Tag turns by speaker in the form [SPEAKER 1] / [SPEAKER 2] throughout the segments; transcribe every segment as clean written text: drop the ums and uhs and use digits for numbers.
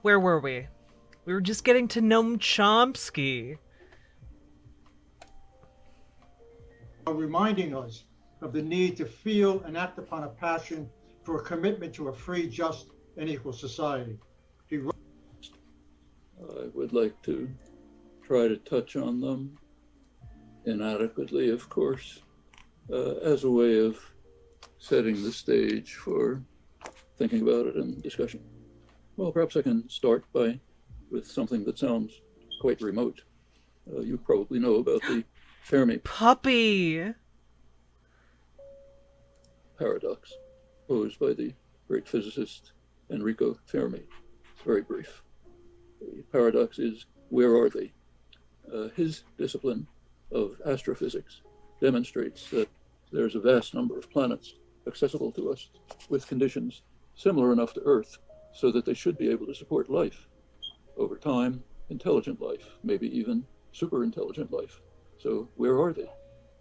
[SPEAKER 1] Where were we? We were just getting to Noam Chomsky.
[SPEAKER 2] Are reminding us of the need to feel and act upon a passion for a commitment to a free, just, and equal society. He wrote,
[SPEAKER 3] I would like to try to touch on them inadequately, of course, as a way of setting the stage for thinking about it and discussion. Well, perhaps I can start with something that sounds quite remote. You probably know about the Fermi
[SPEAKER 1] Puppy!
[SPEAKER 3] paradox posed by the great physicist Enrico Fermi. It's very brief. The paradox is, where are they? His discipline of astrophysics demonstrates that there's a vast number of planets accessible to us with conditions similar enough to Earth so that they should be able to support life. Over time, intelligent life, maybe even super intelligent life. So where are they?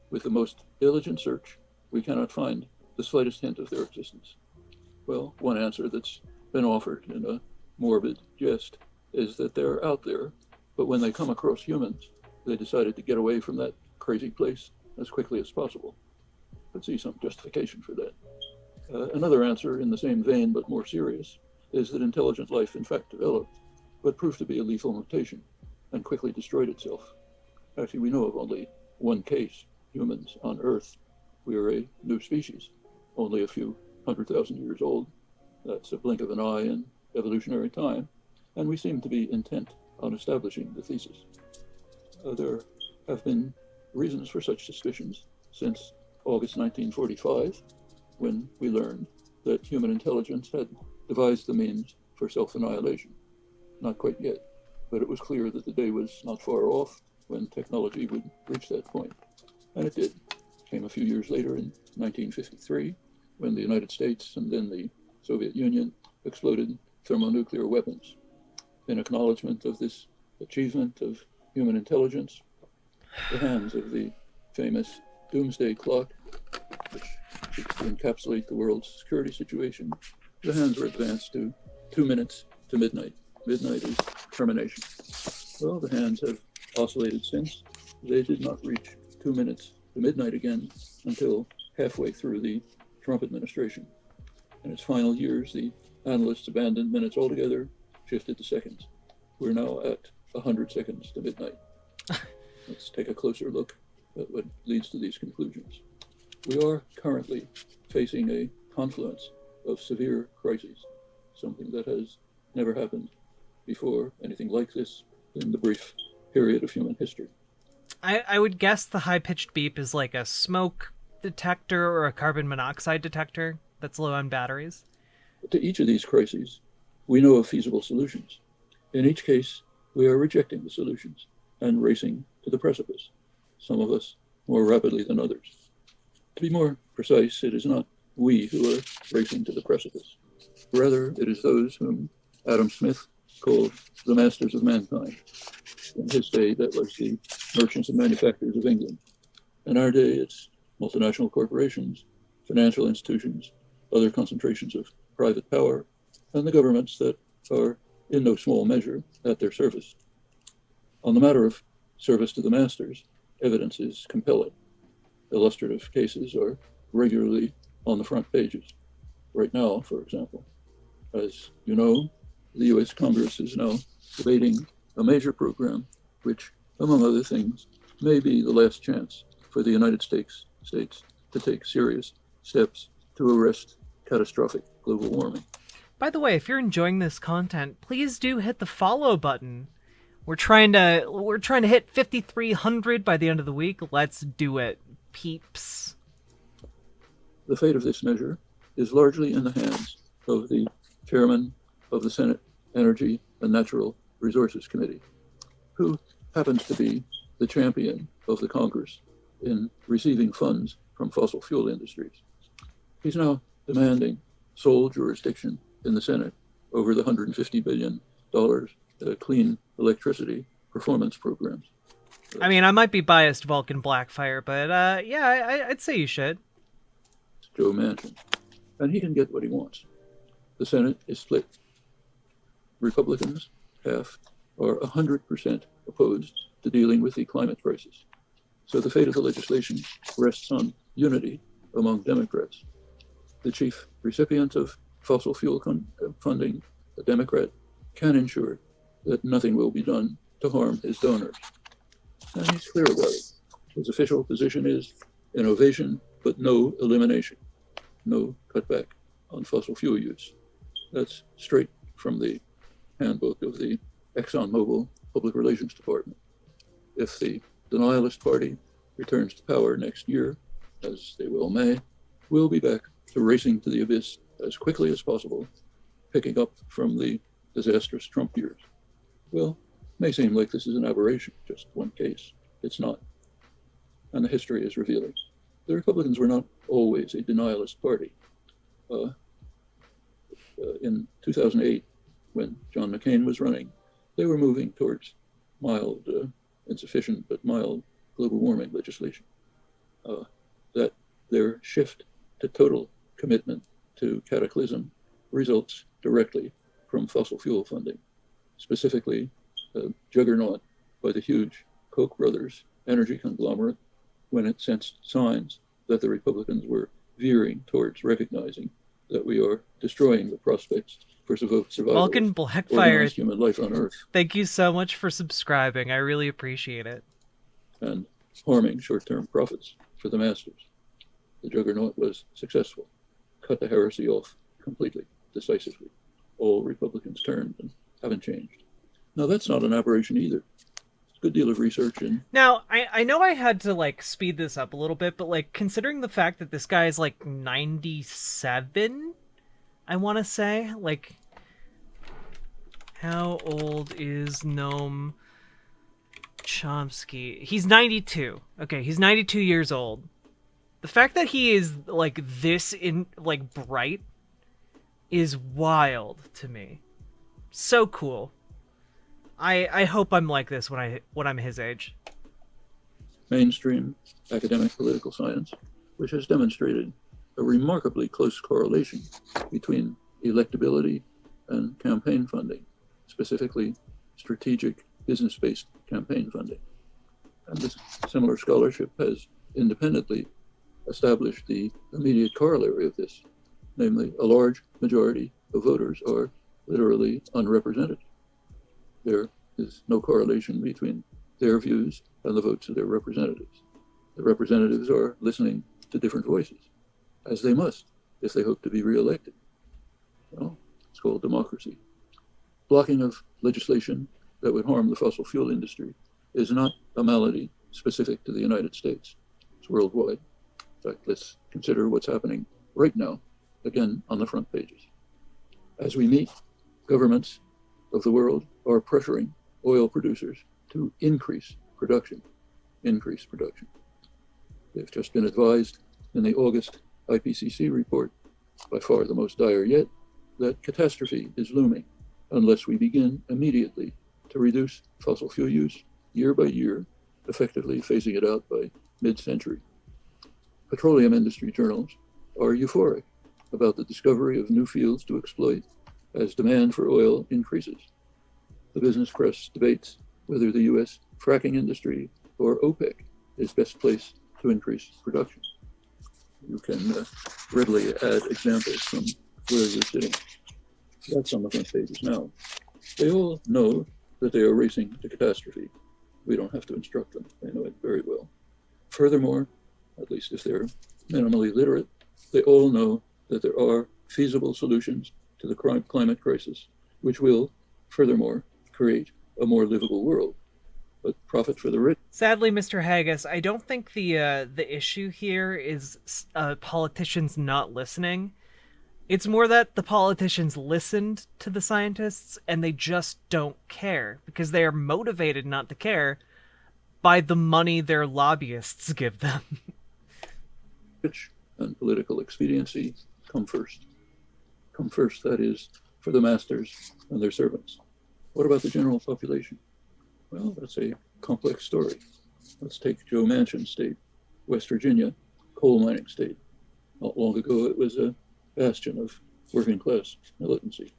[SPEAKER 3] With the most diligent search, we cannot find the slightest hint of their existence. Well, one answer that's been offered in a morbid jest is that they're out there, but when they come across humans, they decided to get away from that crazy place as quickly as possible. Could see some justification for that. Another answer in the same vein, but more serious, is that intelligent life in fact developed, but proved to be a lethal mutation and quickly destroyed itself. Actually, we know of only one case, humans on Earth. We are a new species, only a few 100,000 years old. That's a blink of an eye in evolutionary time, and we seem to be intent on establishing the thesis. There have been reasons for such suspicions since August 1945, when we learned that human intelligence had devised the means for self-annihilation. Not quite yet, but it was clear that the day was not far off when technology would reach that point. And it did. It came a few years later in 1953, when the United States and then the Soviet Union exploded thermonuclear weapons. In acknowledgement of this achievement of human intelligence, the hands of the famous doomsday clock, which seeks to encapsulate the world's security situation, the hands were advanced to 2 minutes to midnight. Midnight is termination. Well, the hands have oscillated since. They did not reach 2 minutes to midnight again until halfway through the Trump administration. In its final years, the analysts abandoned minutes altogether, shifted to seconds. We're now at 100 seconds to midnight. Let's take a closer look at what leads to these conclusions. We are currently facing a confluence of severe crises, something that has never happened before, anything like this, in the brief period of human history.
[SPEAKER 1] I would guess the high-pitched beep is like a smoke detector or a carbon monoxide detector that's low on batteries.
[SPEAKER 3] To each of these crises, we know of feasible solutions. In each case, we are rejecting the solutions and racing to the precipice, some of us more rapidly than others. To be more precise, it is not we who are racing to the precipice. Rather, it is those whom Adam Smith called the masters of mankind. In his day, that was the merchants and manufacturers of England. In our day, it's multinational corporations, financial institutions, other concentrations of private power, and the governments that are in no small measure at their service. On the matter of service to the masters, evidence is compelling. Illustrative cases are regularly on the front pages. Right now, for example, as you know, the US Congress is now debating a major program which, among other things, may be the last chance for the United States to take serious steps to arrest catastrophic global warming.
[SPEAKER 1] By the way, if you're enjoying this content, please do hit the follow button. We're trying to hit 5,300 by the end of the week. Let's do it, peeps.
[SPEAKER 3] The fate of this measure is largely in the hands of the chairman of the Senate Energy and Natural Resources Committee, who happens to be the champion of the Congress in receiving funds from fossil fuel industries. He's now demanding sole jurisdiction in the Senate over the $150 billion clean electricity performance programs.
[SPEAKER 1] I mean, I might be biased, Vulcan Blackfire, but yeah, I'd say you should.
[SPEAKER 3] Joe Manchin. And he can get what he wants. The Senate is split. Republicans, half, are 100% opposed to dealing with the climate crisis. So the fate of the legislation rests on unity among Democrats. The chief recipient of fossil fuel funding, a Democrat, can ensure that nothing will be done to harm his donors. And he's clear about it. His official position is innovation, but no elimination, no cutback on fossil fuel use. That's straight from the handbook of the ExxonMobil Public Relations Department. If the denialist party returns to power next year, as they well may, we'll be back to racing to the abyss as quickly as possible, picking up from the disastrous Trump years. Well, it may seem like this is an aberration, just one case. It's not. And the history is revealing. The Republicans were not always a denialist party. In 2008, when John McCain was running, they were moving towards mild, insufficient, but mild global warming legislation. That their shift to total commitment to cataclysm results directly from fossil fuel funding, specifically the juggernaut by the huge Koch brothers energy conglomerate, when it sensed signs that the Republicans were veering towards recognizing that we are destroying the prospects for survival
[SPEAKER 1] Vulcan
[SPEAKER 3] of
[SPEAKER 1] Blackfire,
[SPEAKER 3] organized human life on Earth,
[SPEAKER 1] thank you so much for subscribing. I really appreciate it.
[SPEAKER 3] and harming short-term profits for the masters. The juggernaut was successful, cut the heresy off completely, decisively. All Republicans turned and haven't changed. Now, that's not an aberration either. It's a good deal of research in.
[SPEAKER 1] Now, I know I had to, like, speed this up a little bit, but, like, considering the fact that this guy is, like, 97, I want to say, like, how old is Noam Chomsky? He's 92. Okay, he's 92 years old. The fact that he is, like, this bright is wild to me. So cool. I hope I'm like this when I'm his age.
[SPEAKER 3] Mainstream academic political science, which has demonstrated a remarkably close correlation between electability and campaign funding, specifically strategic business-based campaign funding. And this similar scholarship has independently established the immediate corollary of this, namely a large majority of voters are literally unrepresented. There is no correlation between their views and the votes of their representatives. The representatives are listening to different voices, as they must if they hope to be reelected. Well, it's called democracy. Blocking of legislation that would harm the fossil fuel industry is not a malady specific to the United States. It's worldwide. In fact, let's consider what's happening right now, again on the front pages. As we meet, governments of the world are pressuring oil producers to increase production. They've just been advised in the August IPCC report, by far the most dire yet, that catastrophe is looming unless we begin immediately to reduce fossil fuel use year by year, effectively phasing it out by mid-century. Petroleum industry journals are euphoric about the discovery of new fields to exploit as demand for oil increases. The business press debates whether the US fracking industry or OPEC is best placed to increase production. You can readily add examples from where you're sitting. That's on the front pages now. They all know that they are racing to catastrophe. We don't have to instruct them. They know it very well. Furthermore, at least if they're minimally literate, they all know that there are feasible solutions to the climate crisis, which will, furthermore, create a more livable world. But profit for the rich.
[SPEAKER 1] Sadly, Mr. Haggis, I don't think the issue here is politicians not listening. It's more that the politicians listened to the scientists and they just don't care because they are motivated not to care by the money their lobbyists give them.
[SPEAKER 3] Rich and political expediency come first. Come first, that is, for the masters and their servants. What about the general population? Well, that's a complex story. Let's take Joe Manchin State, West Virginia, coal mining state. Not long ago, it was a bastion of working class militancy.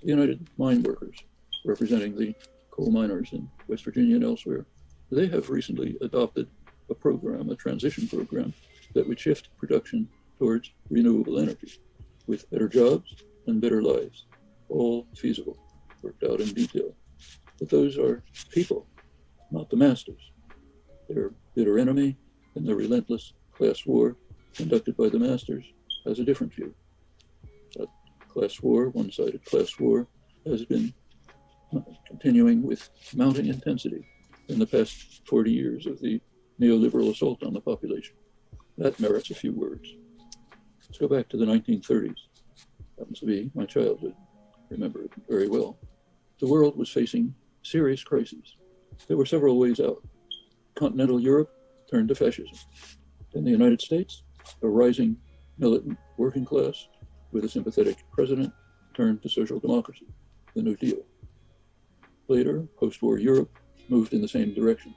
[SPEAKER 3] The United Mine Workers, representing the coal miners in West Virginia and elsewhere, they have recently adopted a program, a transition program, that would shift production towards renewable energy with better jobs and better lives, all feasible, worked out in detail. But those are people, not the masters. Their bitter enemy in the relentless class war conducted by the masters has a different view. That class war, one-sided class war, has been continuing with mounting intensity in the past 40 years of the neoliberal assault on the population. That merits a few words. Let's go back to the 1930s. Happens to be my childhood. Remember it very well. The world was facing serious crises. There were several ways out. Continental Europe turned to fascism. In the United States, a rising militant working class with a sympathetic president turned to social democracy, the New Deal. Later, post-war Europe moved in the same direction.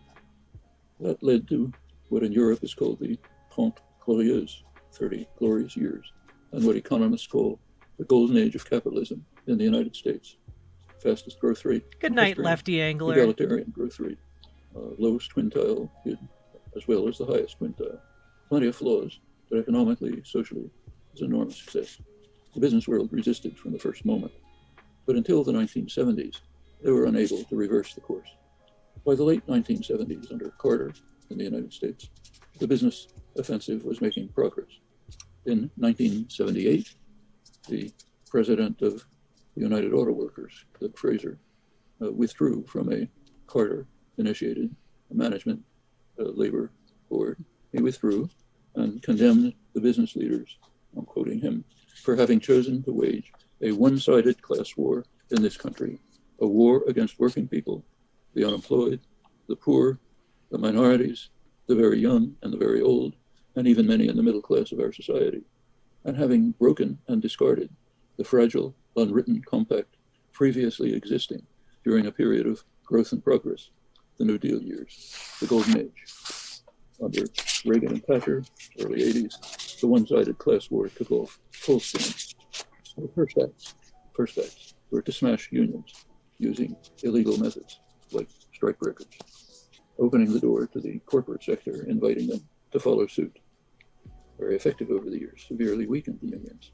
[SPEAKER 3] That led to what in Europe is called the Trente Glorieuses, 30 glorious years, and what economists call the golden age of capitalism in the United States. Fastest growth rate.
[SPEAKER 1] Good night, lefty angler.
[SPEAKER 3] Egalitarian growth rate. Lowest quintile, as well as the highest quintile. Plenty of flaws, but economically, socially, it's an enormous success. The business world resisted from the first moment. But until the 1970s, they were unable to reverse the course. By the late 1970s, under Carter in the United States, the business offensive was making progress. In 1978, the president of the United Auto Workers, Doug Fraser, withdrew from a Carter-initiated management labor board. He withdrew and condemned the business leaders, I'm quoting him, for having chosen to wage a one-sided class war in this country, a war against working people, the unemployed, the poor, the minorities, the very young and the very old, and even many in the middle class of our society, and having broken and discarded the fragile, unwritten compact previously existing during a period of growth and progress, the New Deal years, the Golden Age. Under Reagan and Thatcher, early 80s, the one-sided class war took off full steam. The first acts were to smash unions using illegal methods like strike records, opening the door to the corporate sector, inviting them to follow suit. Very effective over the years, severely weakened the unions.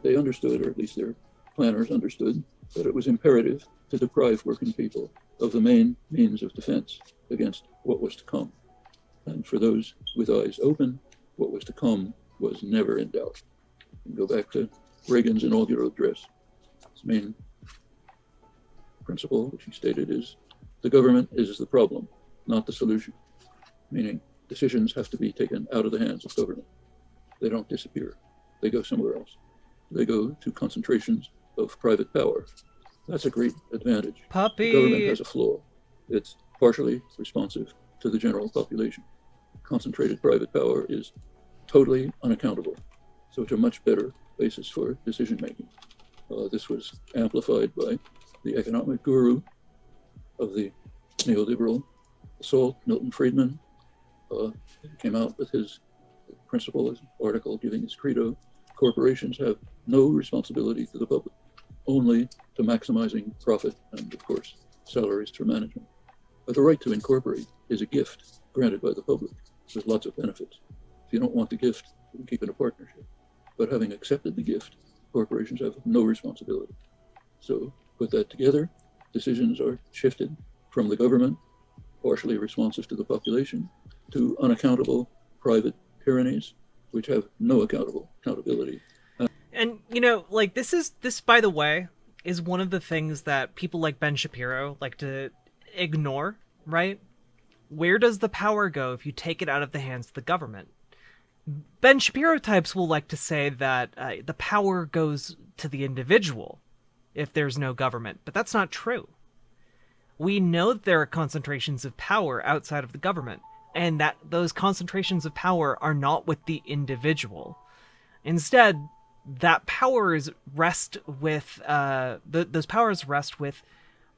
[SPEAKER 3] They understood, or at least their planners understood, that it was imperative to deprive working people of the main means of defense against what was to come. And for those with eyes open, what was to come was never in doubt. And go back to Reagan's inaugural address. His main principle, which he stated, is the government is the problem, not the solution. Meaning decisions have to be taken out of the hands of government. They don't disappear. They go somewhere else. They go to concentrations of private power. That's a great advantage.
[SPEAKER 1] Puppy.
[SPEAKER 3] The government has a flaw. It's partially responsive to the general population. Concentrated private power is totally unaccountable. So it's a much better basis for decision making. This was amplified by the economic guru of the Neoliberal Assault, Milton Friedman. He came out with his principle, his article giving his credo. Corporations have no responsibility to the public, only to maximizing profit and, of course, salaries for management. But the right to incorporate is a gift granted by the public with lots of benefits. If you don't want the gift, you can keep it a partnership. But having accepted the gift, corporations have no responsibility. So put that together, decisions are shifted from the government, partially responsive to the population, to unaccountable private tyrannies, which have no accountability.
[SPEAKER 1] And, you know, like, this, by the way, is one of the things that people like Ben Shapiro like to ignore, right? Where does the power go if you take it out of the hands of the government? Ben Shapiro types will like to say that the power goes to the individual if there's no government, but that's not true. We know that there are concentrations of power outside of the government, and that those concentrations of power are not with the individual. Instead, that powers rest with those powers rest with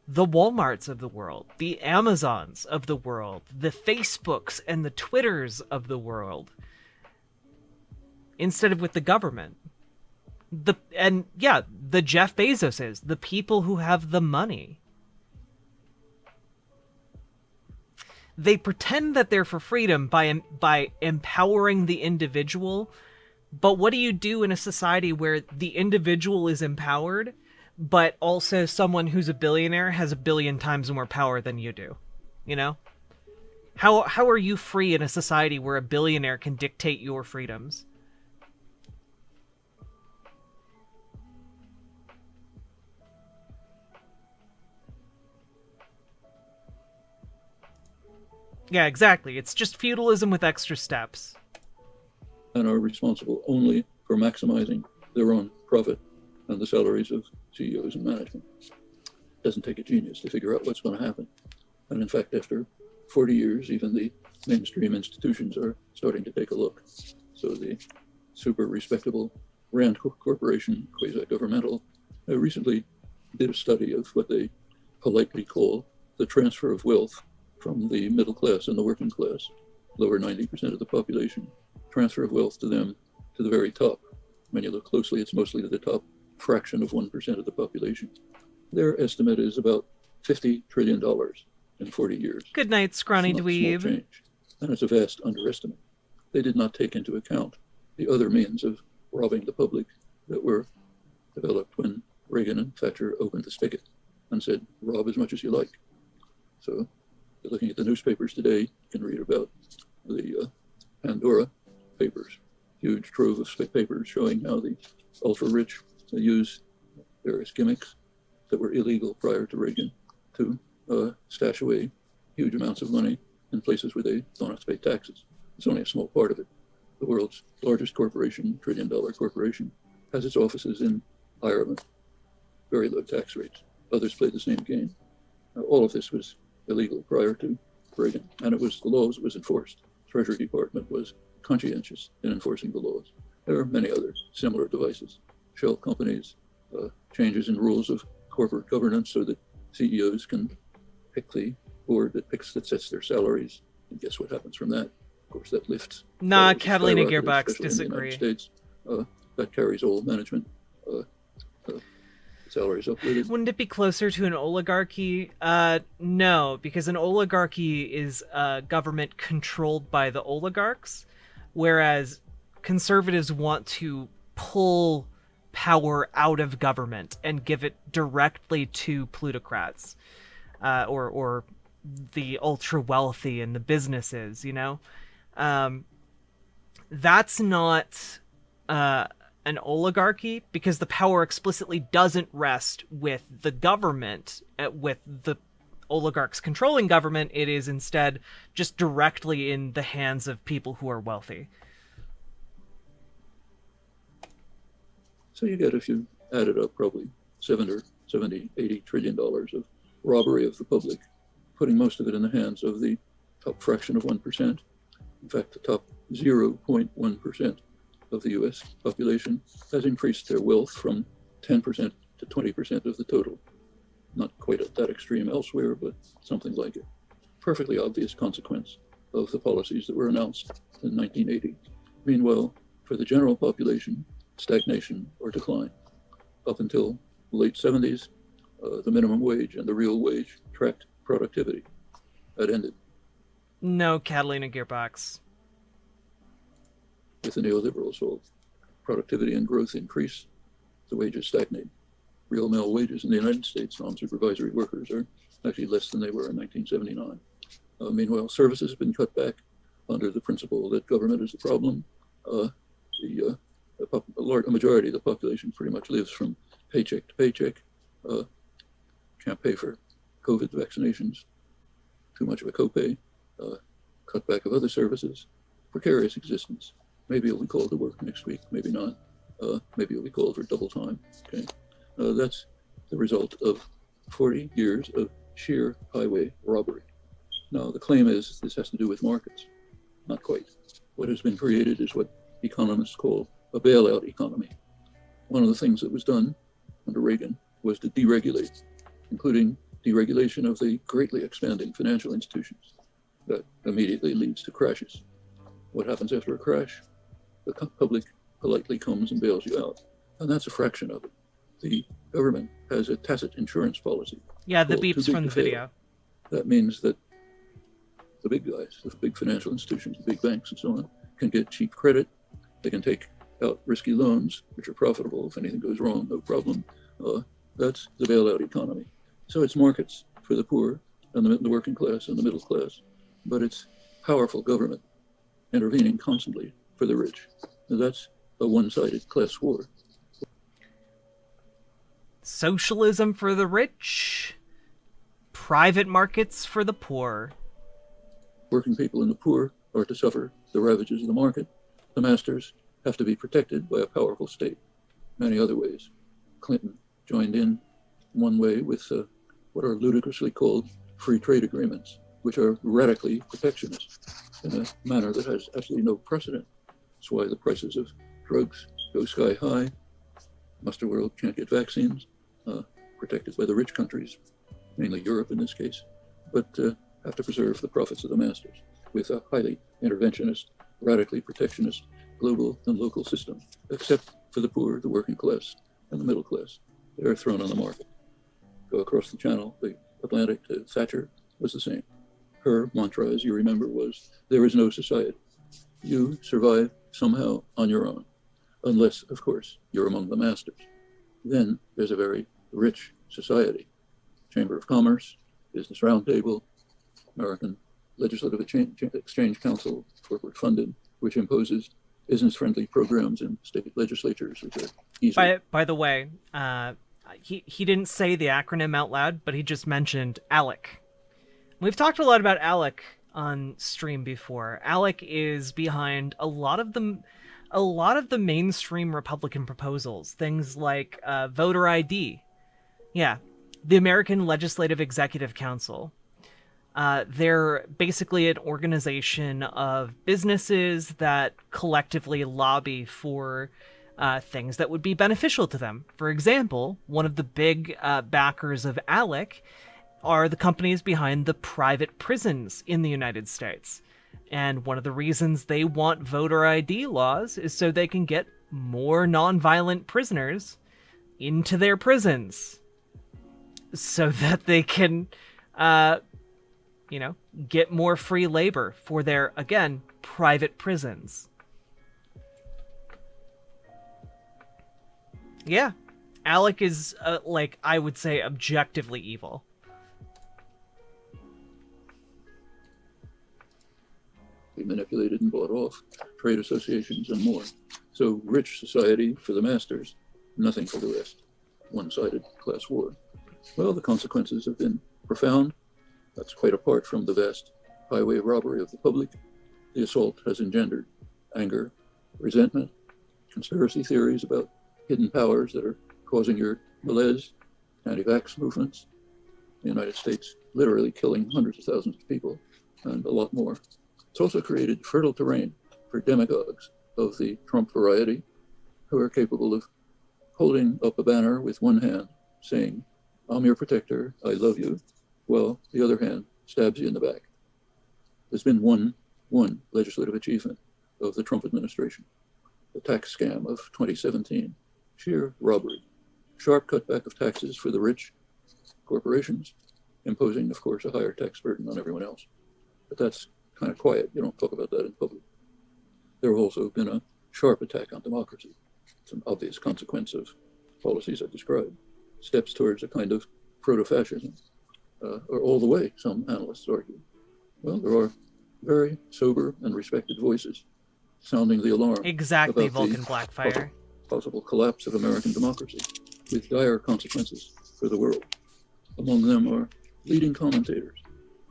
[SPEAKER 1] the Walmarts of the world, the Amazons of the world, the Facebooks and the Twitters of the world, instead of with the government. The Jeff Bezoses, the people who have the money. They pretend that they're for freedom by empowering the individual, but what do you do in a society where the individual is empowered, but also someone who's a billionaire has a billion times more power than you do? You know? How are you free in a society where a billionaire can dictate your freedoms? Yeah, exactly. It's just feudalism with extra steps.
[SPEAKER 3] And are responsible only for maximizing their own profit and the salaries of CEOs and management. It doesn't take a genius to figure out what's going to happen. And in fact, after 40 years, even the mainstream institutions are starting to take a look. So the super respectable Rand Corporation, quasi-governmental, recently did a study of what they politely call the transfer of wealth from the middle class and the working class, lower 90% of the population, transfer of wealth to them to the very top. When you look closely, it's mostly to the top fraction of 1% of the population. Their estimate is about $50 trillion in 40 years.
[SPEAKER 1] Good night, scrawny
[SPEAKER 3] It's not
[SPEAKER 1] dweeb.
[SPEAKER 3] small change, and it's a vast underestimate. They did not take into account the other means of robbing the public that were developed when Reagan and Thatcher opened the spigot and said, rob as much as you like. So looking at the newspapers today, you can read about the Pandora papers, huge trove of papers showing how the ultra-rich use various gimmicks that were illegal prior to Reagan to stash away huge amounts of money in places where they don't have to pay taxes. It's only a small part of it. The world's largest corporation, trillion-dollar corporation, has its offices in Ireland, very low tax rates. Others play the same game. All of this was illegal prior to Reagan, and it was the laws that was enforced. Treasury Department was conscientious in enforcing the laws. There are many other similar devices. Shell companies, changes in rules of corporate governance so that CEOs can pick the board that sets their salaries. And guess what happens from that? Of course, that lifts.
[SPEAKER 1] Nah, Catalina
[SPEAKER 3] skyrocketed,
[SPEAKER 1] Gearbox
[SPEAKER 3] especially in the
[SPEAKER 1] disagree.
[SPEAKER 3] United States. That carries all management salaries up with it.
[SPEAKER 1] Wouldn't it be closer to an oligarchy? No, because an oligarchy is a government controlled by the oligarchs, whereas conservatives want to pull power out of government and give it directly to plutocrats, or the ultra wealthy and the businesses. You know, that's not an oligarchy, because the power explicitly doesn't rest with the government, with the oligarchs controlling government. It is instead just directly in the hands of people who are wealthy.
[SPEAKER 3] So you get, if you add it up, probably $80 trillion of robbery of the public, putting most of it in the hands of the top fraction of 1%. In fact, the top 0.1% of the US population has increased their wealth from 10% to 20% of the total. Not quite at that extreme elsewhere, but something like it. Perfectly obvious consequence of the policies that were announced in 1980. Meanwhile, for the general population, stagnation or decline. Up until the late 70s, the minimum wage and the real wage tracked productivity. That ended.
[SPEAKER 1] No, Catalina Gearbox.
[SPEAKER 3] With the Neoliberal Assault, productivity and growth increase, the wages stagnate. Real male wages in the United States, non-supervisory workers, are actually less than they were in 1979. Meanwhile, services have been cut back under the principle that government is the problem. A majority of the population pretty much lives from paycheck to paycheck. Can't pay for COVID vaccinations, too much of a copay, cutback of other services, precarious existence. Maybe you'll be called to work next week, maybe not. Maybe you'll be called for double time. Okay, that's the result of 40 years of sheer highway robbery. Now, the claim is this has to do with markets. Not quite. What has been created is what economists call a bailout economy. One of the things that was done under Reagan was to deregulate, including deregulation of the greatly expanding financial institutions. That immediately leads to crashes. What happens after a crash? The public politely comes and bails you out. And that's a fraction of it. The government has a tacit insurance policy.
[SPEAKER 1] Yeah, the
[SPEAKER 3] called too
[SPEAKER 1] beeps
[SPEAKER 3] big
[SPEAKER 1] from
[SPEAKER 3] to
[SPEAKER 1] the
[SPEAKER 3] fail.
[SPEAKER 1] video.
[SPEAKER 3] That means that the big guys, the big financial institutions, the big banks and so on, can get cheap credit. They can take out risky loans, which are profitable. If anything goes wrong, no problem. That's the bailout economy. So it's markets for the poor and the working class and the middle class, but it's powerful government intervening constantly for the rich. And that's a one-sided class war.
[SPEAKER 1] Socialism for the rich, private markets for the poor.
[SPEAKER 3] Working people and the poor are to suffer the ravages of the market. The masters have to be protected by a powerful state. Many other ways. Clinton joined in one way with what are ludicrously called free trade agreements, which are radically protectionist in a manner that has absolutely no precedent. That's why the prices of drugs go sky high. Muster world can't get vaccines, protected by the rich countries, mainly Europe in this case, but have to preserve the profits of the masters with a highly interventionist, radically protectionist global and local system, except for the poor, the working class, and the middle class. They're thrown on the market. Go across the channel, the Atlantic to Thatcher was the same. Her mantra, as you remember, was, there is no society. You survive somehow on your own, unless, of course, you're among the masters. Then there's a very rich society. Chamber of Commerce, Business Roundtable, American Legislative Exchange Council, corporate funded, which imposes business-friendly programs in state legislatures, which are easy.
[SPEAKER 1] By the way, he didn't say the acronym out loud, but he just mentioned ALEC. We've talked a lot about ALEC on stream before. ALEC is behind a lot of the mainstream Republican proposals, things like voter ID. Yeah, the American Legislative Executive Council. They're basically an organization of businesses that collectively lobby for things that would be beneficial to them. For example, one of the big backers of ALEC are the companies behind the private prisons in the United States. And one of the reasons they want voter ID laws is so they can get more nonviolent prisoners into their prisons, so that they can get more free labor for their, again, private prisons. Yeah, ALEC is, I would say, objectively evil.
[SPEAKER 3] Be manipulated and bought off, trade associations and more. So rich society for the masters, nothing for the rest. One-sided class war. Well, the consequences have been profound. That's quite apart from the vast highway robbery of the public. The assault has engendered anger, resentment, conspiracy theories about hidden powers that are causing your malaise, anti-vax movements. The United States literally killing hundreds of thousands of people and a lot more. It's also created fertile terrain for demagogues of the Trump variety who are capable of holding up a banner with one hand saying, "I'm your protector, I love you," while the other hand stabs you in the back. There's been one legislative achievement of the Trump administration, the tax scam of 2017, sheer robbery, sharp cutback of taxes for the rich corporations, imposing, of course, a higher tax burden on everyone else. But that's kind of quiet. You don't talk about that in public. There have also been a sharp attack on democracy. It's an obvious consequence of policies I described. Steps towards a kind of proto-fascism, or all the way, some analysts argue. Well, there are very sober and respected voices sounding the alarm.
[SPEAKER 1] Exactly,
[SPEAKER 3] about
[SPEAKER 1] Vulcan
[SPEAKER 3] the
[SPEAKER 1] Blackfire.
[SPEAKER 3] Possible collapse of American democracy with dire consequences for the world. Among them are leading commentators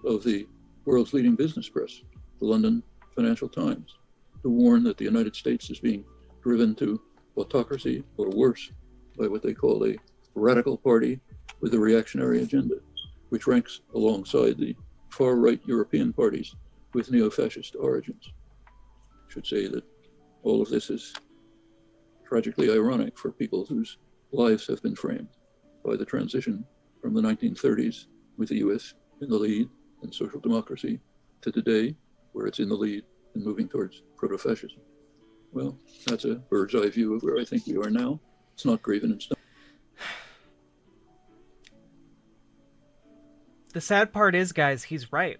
[SPEAKER 3] of the world's leading business press, the London Financial Times, to warn that the United States is being driven to autocracy or worse by what they call a radical party with a reactionary agenda, which ranks alongside the far-right European parties with neo-fascist origins. I should say that all of this is tragically ironic for people whose lives have been framed by the transition from the 1930s with the US in the lead in social democracy to today, where it's in the lead and moving towards proto-fascism. Well, that's a bird's eye view of where I think we are now. It's not graven in stone.
[SPEAKER 1] The sad part is, guys, he's right.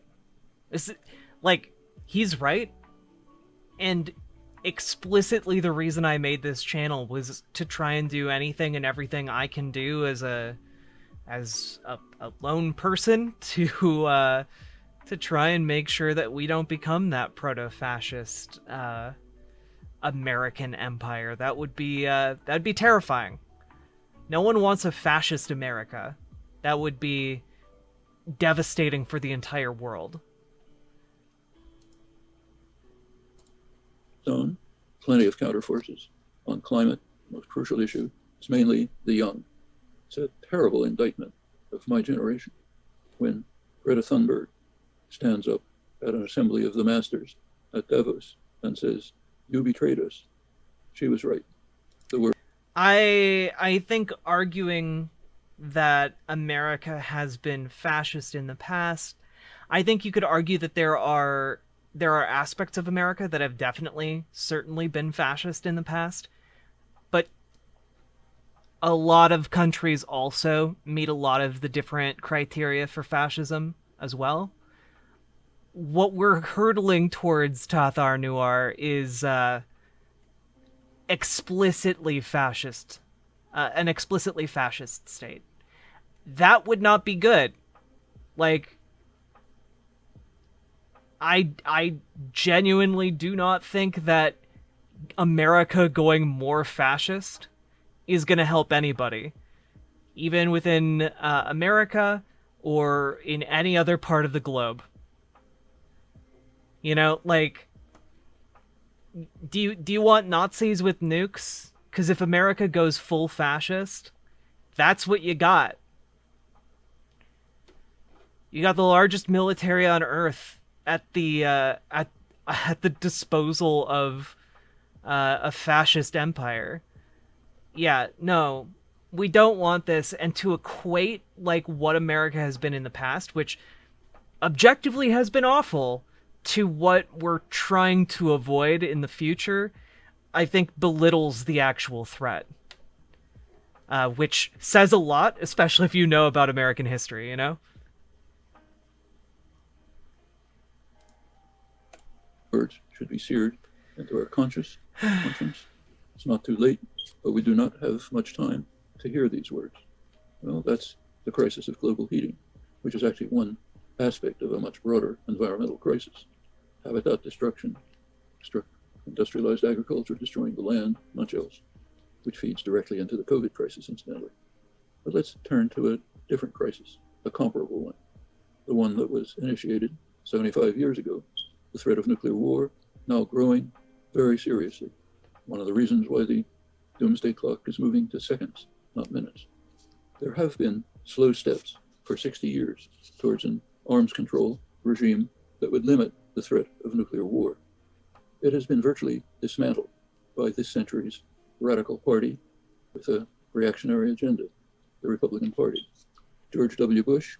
[SPEAKER 1] He's right. And explicitly the reason I made this channel was to try and do anything and everything I can do as a lone person to try and make sure that we don't become that proto-fascist American empire. That'd be terrifying. No one wants a fascist America. That would be devastating for the entire world.
[SPEAKER 3] Stone, plenty of counterforces. On climate, most crucial issue, it's mainly the young. It's a terrible indictment of my generation when Greta Thunberg stands up at an assembly of the masters at Davos and says, "You betrayed us." She was right. The word.
[SPEAKER 1] I think arguing that America has been fascist in the past, I think you could argue that there are aspects of America that have certainly been fascist in the past, but a lot of countries also meet a lot of the different criteria for fascism as well. What we're hurtling towards, Tathar Nuar, is explicitly fascist, an explicitly fascist state. That would not be good. Like, I genuinely do not think that America going more fascist is going to help anybody, even within America or in any other part of the globe. You know, like, do you want Nazis with nukes? Because if America goes full fascist, that's what you got. You got the largest military on Earth at the disposal of a fascist empire. Yeah, no, we don't want this. And to equate like what America has been in the past, which objectively has been awful, to what we're trying to avoid in the future, I think belittles the actual threat. Which says a lot, especially if you know about American history, you know?
[SPEAKER 3] Words should be seared into our conscience. It's not too late, but we do not have much time to hear these words. Well, that's the crisis of global heating, which is actually one aspect of a much broader environmental crisis. Habitat destruction, industrialized agriculture destroying the land, much else, which feeds directly into the COVID crisis, incidentally. But let's turn to a different crisis, a comparable one, the one that was initiated 75 years ago, the threat of nuclear war, now growing very seriously. One of the reasons why the doomsday clock is moving to seconds, not minutes. There have been slow steps for 60 years towards an arms control regime that would limit the threat of nuclear war. It has been virtually dismantled by this century's radical party with a reactionary agenda, the Republican Party. George W. Bush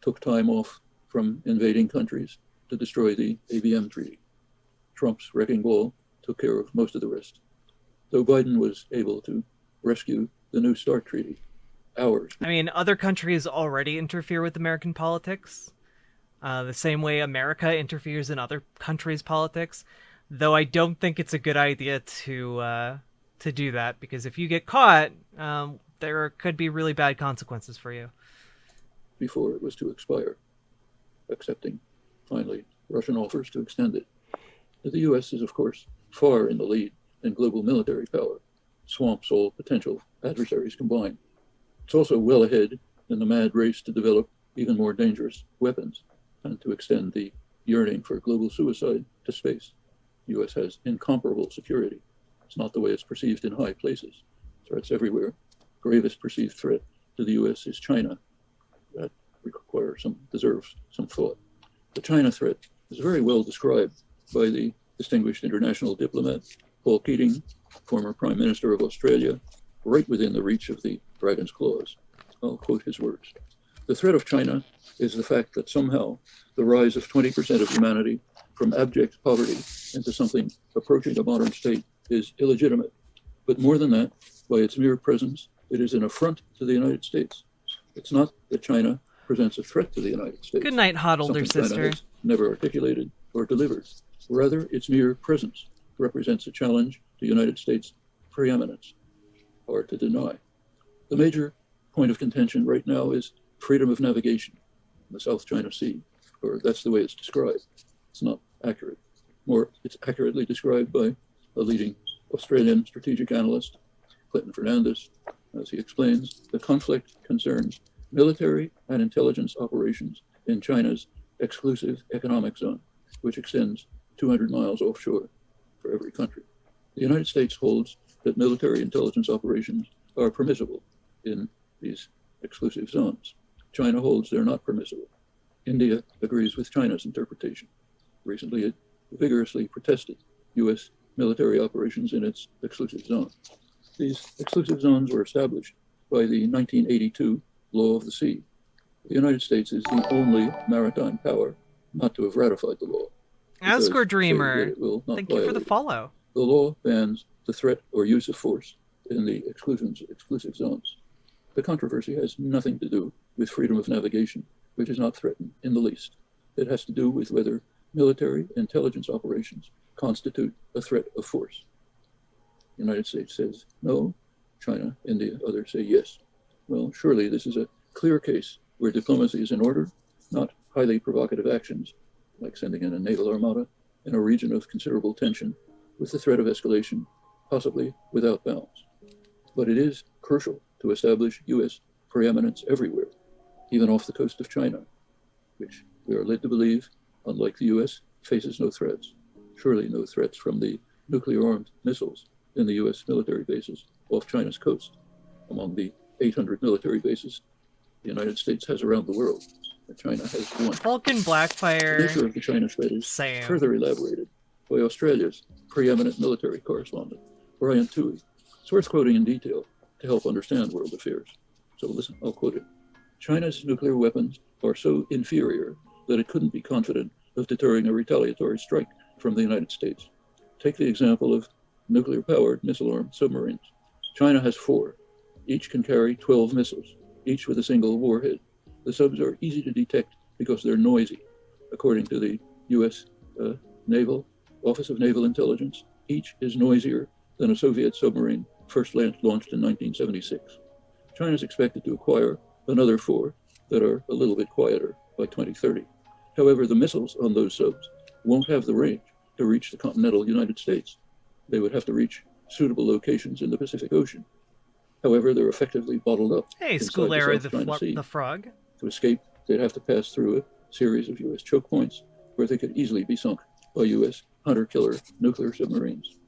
[SPEAKER 3] took time off from invading countries to destroy the ABM Treaty. Trump's wrecking ball took care of most of the rest. Though Biden was able to rescue the New START Treaty, ours.
[SPEAKER 1] I mean, other countries already interfere with American politics, the same way America interferes in other countries' politics. Though I don't think it's a good idea to do that, because if you get caught, there could be really bad consequences for you.
[SPEAKER 3] Before it was to expire, accepting, finally, Russian offers to extend it. But the U.S. is, of course, far in the lead in global military power, swamps all potential adversaries combined. It's also well ahead in the mad race to develop even more dangerous weapons and to extend the yearning for global suicide to space. The U.S. has incomparable security. It's not the way it's perceived in high places. Threats everywhere. Gravest perceived threat to the U.S. is China. That deserves some thought. The China threat is very well described by the distinguished international diplomat Paul Keating, former Prime Minister of Australia, right within the reach of the dragon's claws. I'll quote his words. The threat of China is the fact that somehow the rise of 20% of humanity from abject poverty into something approaching a modern state is illegitimate. But more than that, By its mere presence, it is an affront to the United States. It's not that China presents a threat to the United States.
[SPEAKER 1] Good night, hot older
[SPEAKER 3] something
[SPEAKER 1] sister.
[SPEAKER 3] China has never articulated or delivered. Rather, its mere presence represents a challenge to United States preeminence, hard to deny. The major point of contention right now is freedom of navigation in the South China Sea, or that's the way it's described. It's not accurate. More, it's accurately described by a leading Australian strategic analyst, Clinton Fernandez. As he explains, the conflict concerns military and intelligence operations in China's exclusive economic zone, which extends 200 miles offshore for every country. The United States holds that military intelligence operations are permissible in these exclusive zones. China holds they're not permissible. India agrees with China's interpretation. Recently, it vigorously protested U.S. military operations in its exclusive zone. These exclusive zones were established by the 1982 Law of the Sea. The United States is the only maritime power not to have ratified the law.
[SPEAKER 1] Asgore Dreamer, thank you for the follow.
[SPEAKER 3] The law bans the threat or use of force in the exclusive zones. The controversy has nothing to do with freedom of navigation, which is not threatened in the least. It has to do with whether military intelligence operations constitute a threat of force. The United States says no, China, India, others say yes. Well, surely this is a clear case where diplomacy is in order, not highly provocative actions, like sending in a naval armada in a region of considerable tension with the threat of escalation, possibly without bounds. But it is crucial to establish U.S. preeminence everywhere, even off the coast of China, which we are led to believe, unlike the U.S., faces no threats. Surely no threats from the nuclear-armed missiles in the U.S. military bases off China's coast, among the 800 military bases the United States has around the world, and China has one.
[SPEAKER 1] Vulcan Blackfire.
[SPEAKER 3] The nature of the China threat is further elaborated by Australia's preeminent military correspondent, Brian Toohey. It's worth quoting in detail to help understand world affairs. So listen, I'll quote it. China's nuclear weapons are so inferior that it couldn't be confident of deterring a retaliatory strike from the United States. Take the example of nuclear-powered missile-armed submarines. China has 4. Each can carry 12 missiles, each with a single warhead. The subs are easy to detect because they're noisy. According to the U.S. Office of Naval Intelligence, each is noisier than a Soviet submarine first launched in 1976. China is expected to acquire another 4 that are a little bit quieter by 2030. However, the missiles on those subs won't have the range to reach the continental United States. They would have to reach suitable locations in the Pacific Ocean. However, they're effectively bottled up inside the South China Sea.
[SPEAKER 1] The frog.
[SPEAKER 3] To escape, they'd have to pass through a series of U.S. choke points where they could easily be sunk by U.S. hunter-killer nuclear submarines.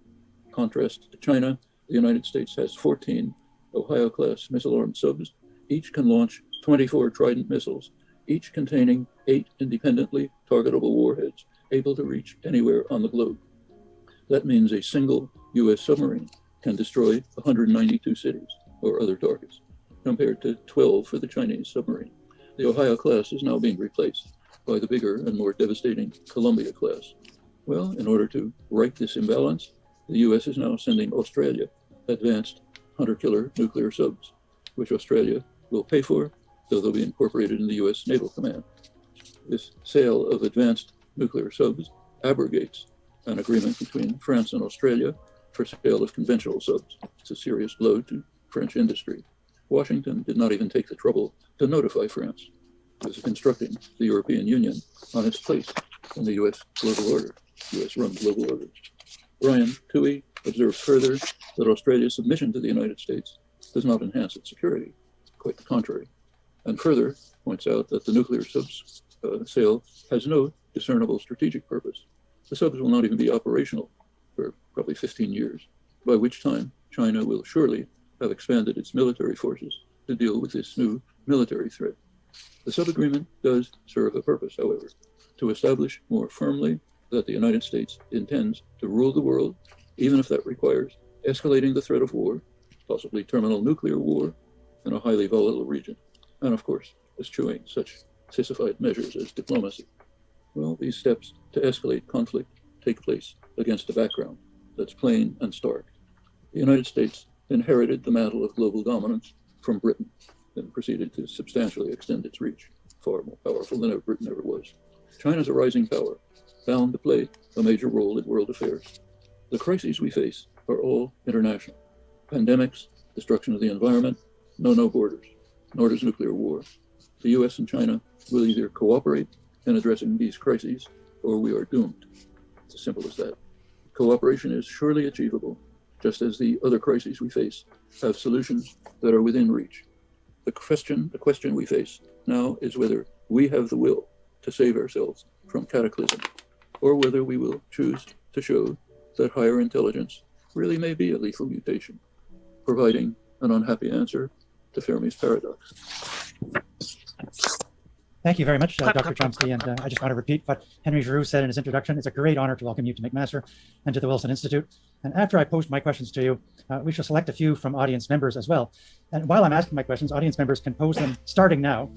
[SPEAKER 3] Contrast to China, the United States has 14 Ohio-class missile-armed subs. Each can launch 24 Trident missiles, each containing 8 independently targetable warheads able to reach anywhere on the globe. That means a single U.S. submarine can destroy 192 cities or other targets, compared to 12 for the Chinese submarine. The Ohio class is now being replaced by the bigger and more devastating Columbia class. Well, in order to right this imbalance, the U.S. is now sending Australia advanced hunter-killer nuclear subs, which Australia will pay for, though they'll be incorporated in the U.S. Naval Command. This sale of advanced nuclear subs abrogates an agreement between France and Australia for sale of conventional subs. It's a serious blow to French industry. Washington did not even take the trouble to notify France. It was instructing the European Union on its place in the U.S. global order, U.S.-run global order. Brian Toohey observes further that Australia's submission to the United States does not enhance its security, quite the contrary, and further points out that the nuclear subs sale has no discernible strategic purpose. The subs will not even be operational for probably 15 years, by which time China will surely have expanded its military forces to deal with this new military threat. The sub-agreement does serve a purpose, however, to establish more firmly that the United States intends to rule the world, even if that requires escalating the threat of war, possibly terminal nuclear war, in a highly volatile region, and of course, eschewing such sissified measures as diplomacy. Well, these steps to escalate conflict take place against a background that's plain and stark. The United States inherited the mantle of global dominance from Britain and proceeded to substantially extend its reach, far more powerful than Britain ever was. China's a rising power, bound to play a major role in world affairs. The crises we face are all international. Pandemics, destruction of the environment, no borders, nor does nuclear war. The US and China will either cooperate in addressing these crises, or we are doomed. It's as simple as that. Cooperation is surely achievable, just as the other crises we face have solutions that are within reach. The question we face now is whether we have the will to save ourselves from cataclysm, or whether we will choose to show that higher intelligence really may be a lethal mutation, providing an unhappy answer to Fermi's paradox.
[SPEAKER 4] Thank you very much, Dr. Chomsky. And I just want to repeat what Henry Giroux said in his introduction. It's a great honor to welcome you to McMaster and to the Wilson Institute. And after I pose my questions to you, we shall select a few from audience members as well. And while I'm asking my questions, audience members can pose them starting now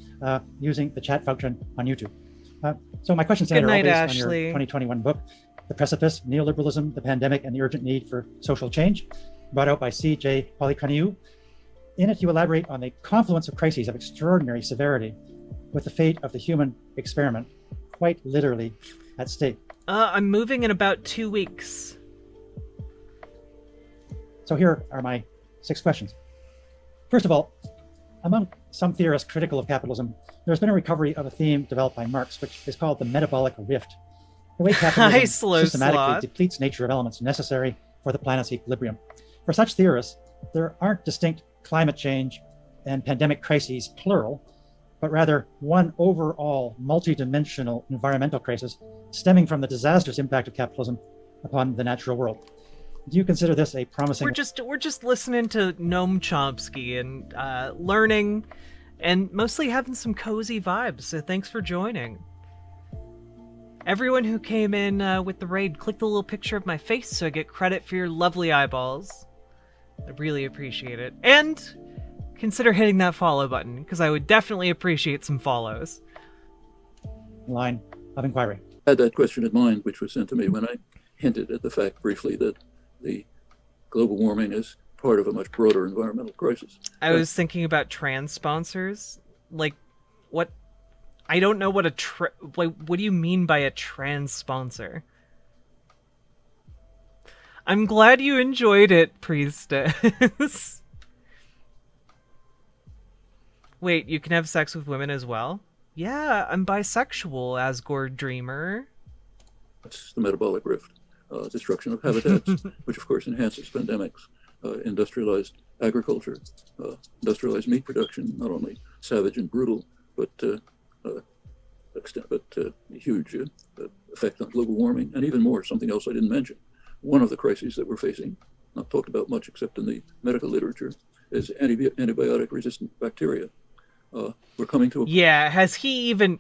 [SPEAKER 4] using the chat function on YouTube. So my questions tonight are all based on your 2021 book, The Precipice, Neoliberalism, the Pandemic, and the Urgent Need for Social Change, brought out by C.J. Polychroniou. In it, you elaborate on the confluence of crises of extraordinary severity with the fate of the human experiment quite literally at stake.
[SPEAKER 1] I'm moving in about 2 weeks.
[SPEAKER 4] So here are my 6 questions. First of all, among some theorists critical of capitalism, there's been a recovery of a theme developed by Marx, which is called the Metabolic Rift. The way capitalism systematically depletes nature of elements necessary for the planet's equilibrium. For such theorists, there aren't distinct climate change and pandemic crises, plural, but rather one overall multidimensional environmental crisis stemming from the disastrous impact of capitalism upon the natural world. Do you consider this a promising...
[SPEAKER 1] We're just listening to Noam Chomsky and learning and mostly having some cozy vibes, so thanks for joining. Everyone who came in with the raid, click the little picture of my face so I get credit for your lovely eyeballs. I really appreciate it. And consider hitting that follow button, because I would definitely appreciate some follows.
[SPEAKER 4] Line of inquiry.
[SPEAKER 3] I had that question in mind, which was sent to me when I hinted at the fact briefly that the global warming is part of a much broader environmental crisis.
[SPEAKER 1] I was thinking about trans sponsors. Like, what? I don't know what what do you mean by a trans sponsor? I'm glad you enjoyed it, Priestess. Wait, you can have sex with women as well? Yeah, I'm bisexual, Asgore Dreamer.
[SPEAKER 3] That's the Metabolic Rift. Destruction of habitats, which of course enhances pandemics, industrialized agriculture, industrialized meat production, not only savage and brutal, but huge effect on global warming, and even more, something else I didn't mention. One of the crises that we're facing, not talked about much except in the medical literature, is antibiotic-resistant bacteria. We're coming to a...
[SPEAKER 1] Yeah, has Noam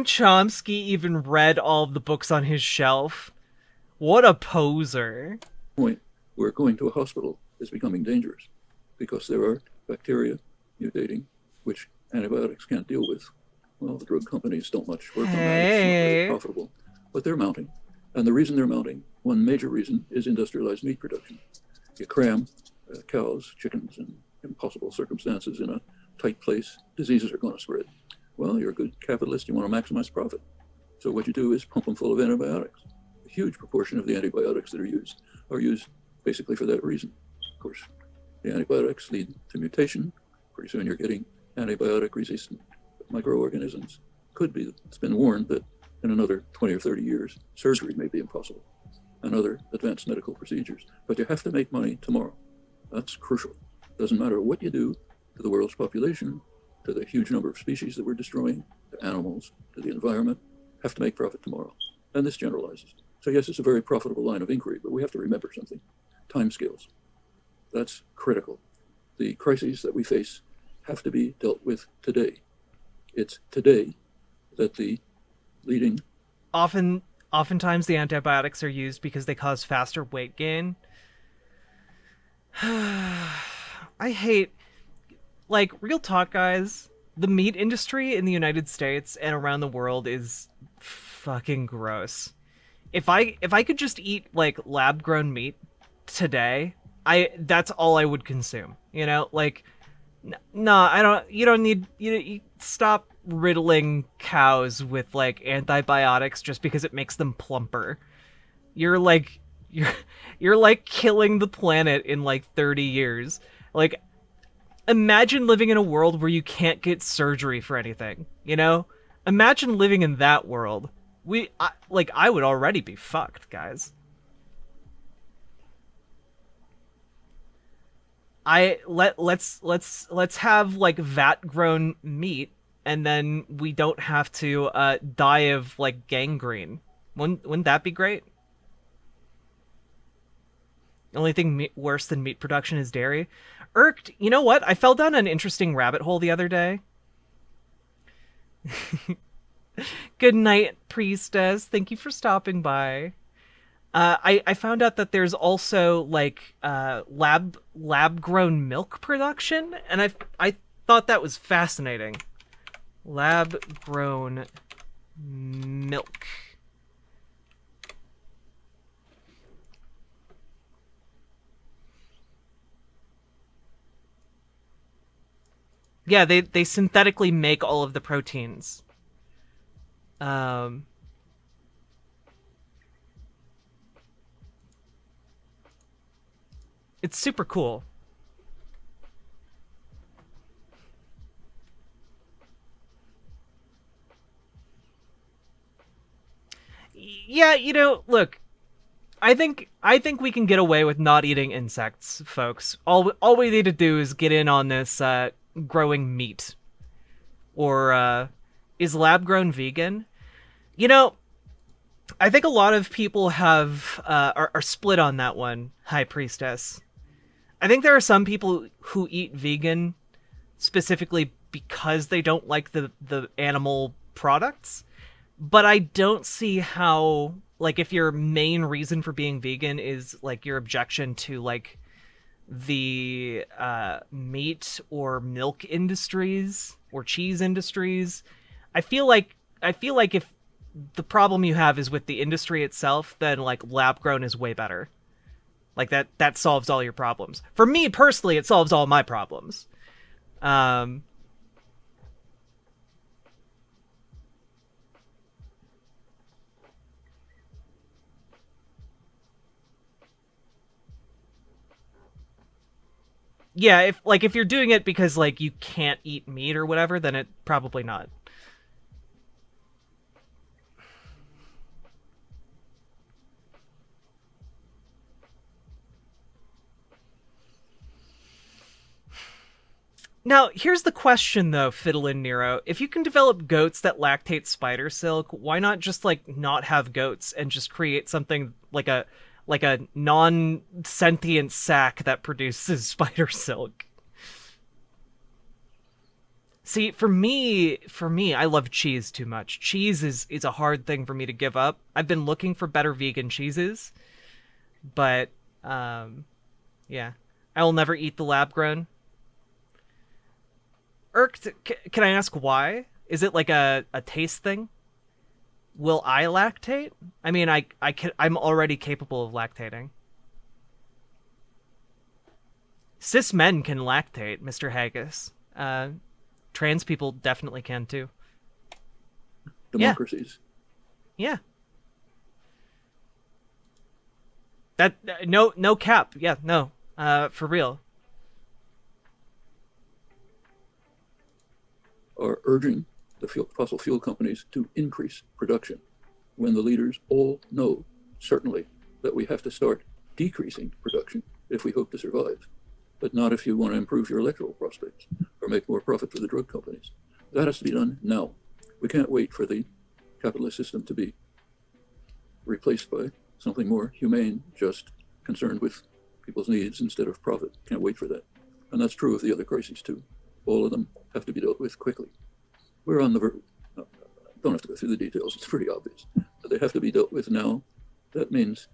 [SPEAKER 1] Chomsky even read all of the books on his shelf? What a poser.
[SPEAKER 3] Point where going to a hospital is becoming dangerous because there are bacteria mutating which antibiotics can't deal with. Well, the drug companies don't much work on that. It's not very profitable, but they're mounting. And the reason they're mounting, one major reason, is industrialized meat production. You cram cows, chickens, in impossible circumstances in a tight place, diseases are going to spread. Well, you're a good capitalist, you want to maximize profit. So what you do is pump them full of antibiotics. A huge proportion of the antibiotics that are used basically for that reason. Of course, the antibiotics lead to mutation. Pretty soon you're getting antibiotic-resistant microorganisms. It's been warned that in another 20 or 30 years, surgery may be impossible and other advanced medical procedures. But you have to make money tomorrow. That's crucial. Doesn't matter what you do to the world's population, to the huge number of species that we're destroying, to animals, to the environment, have to make profit tomorrow. And this generalizes. So yes, it's a very profitable line of inquiry, but we have to remember something. Timescales. That's critical. The crises that we face have to be dealt with today. It's today that the leading...
[SPEAKER 1] Oftentimes the antibiotics are used because they cause faster weight gain. I hate... Like, real talk, guys, the meat industry in the United States and around the world is fucking gross. If I could just eat, like, lab-grown meat today, that's all I would consume. You know, like, no, I don't. You don't need you stop riddling cows with like antibiotics just because it makes them plumper. You're like you're you're like killing the planet in like 30 years. Like, imagine living in a world where you can't get surgery for anything, you know? Imagine living in that world. I would already be fucked, guys. Let's have like vat grown meat, and then we don't have to die of like gangrene. Wouldn't that be great? The only thing worse than meat production is dairy. Irked, you know what? I fell down an interesting rabbit hole the other day. Good night, priestess. Thank you for stopping by. I found out that there's also like lab grown milk production, and I thought that was fascinating. Lab grown milk. Yeah, they synthetically make all of the proteins. It's super cool. Yeah, you know, look, I think we can get away with not eating insects, folks. All we need to do is get in on this growing meat. Or is lab grown vegan? You know, I think a lot of people have are split on that one, High Priestess. I think there are some people who eat vegan specifically because they don't like the animal products, but I don't see how, like, if your main reason for being vegan is like your objection to like the meat or milk industries or cheese industries, I feel like if the problem you have is with the industry itself, then like lab grown is way better. Like that solves all your problems. For me personally, it solves all my problems. Yeah, if you're doing it because like you can't eat meat or whatever, then it probably not. Now, here's the question, though, Fiddlin' Nero. If you can develop goats that lactate spider silk, why not just, like, not have goats and just create something like a non-sentient sack that produces spider silk? See, for me, I love cheese too much. Cheese is a hard thing for me to give up. I've been looking for better vegan cheeses, but, yeah. I will never eat the lab-grown. Irked, can I ask why? Is it like a taste thing? Will I lactate? I mean, I'm already capable of lactating. Cis men can lactate, Mr. Haggis. Trans people definitely can too.
[SPEAKER 3] Democracies.
[SPEAKER 1] Yeah. That no cap. Yeah, no. For real.
[SPEAKER 3] Are urging the fossil fuel companies to increase production when the leaders all know certainly that we have to start decreasing production if we hope to survive, but not if you want to improve your electoral prospects or make more profit for the drug companies. That has to be done now. We can't wait for the capitalist system to be replaced by something more humane, just concerned with people's needs instead of profit. Can't wait for that. And that's true of the other crises too. All of them have to be dealt with quickly. We're on the verge. Don't have to go through the details. It's pretty obvious. But they have to be dealt with now. That means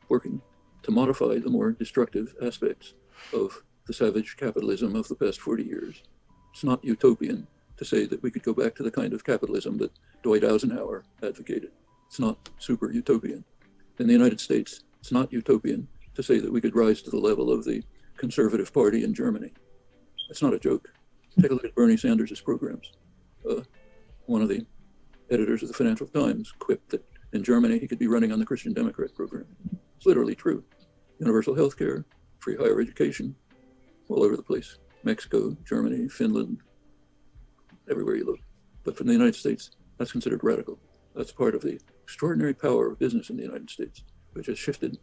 [SPEAKER 3] working to modify the more destructive aspects of the savage capitalism of the past 40 years. It's not utopian to say that we could go back to the kind of capitalism that Dwight Eisenhower advocated. It's not super utopian. In the United States, it's not utopian to say that we could rise to the level of the Conservative Party in Germany. That's not a joke. Take a look at Bernie Sanders' programs. One of the editors of the Financial Times quipped that in Germany he could be running on the Christian Democrat program. It's literally true. Universal health care, free higher education, all over the place. Mexico, Germany, Finland, everywhere you look. But from the United States, that's considered radical. That's part of the extraordinary power of business in the United States, which has shifted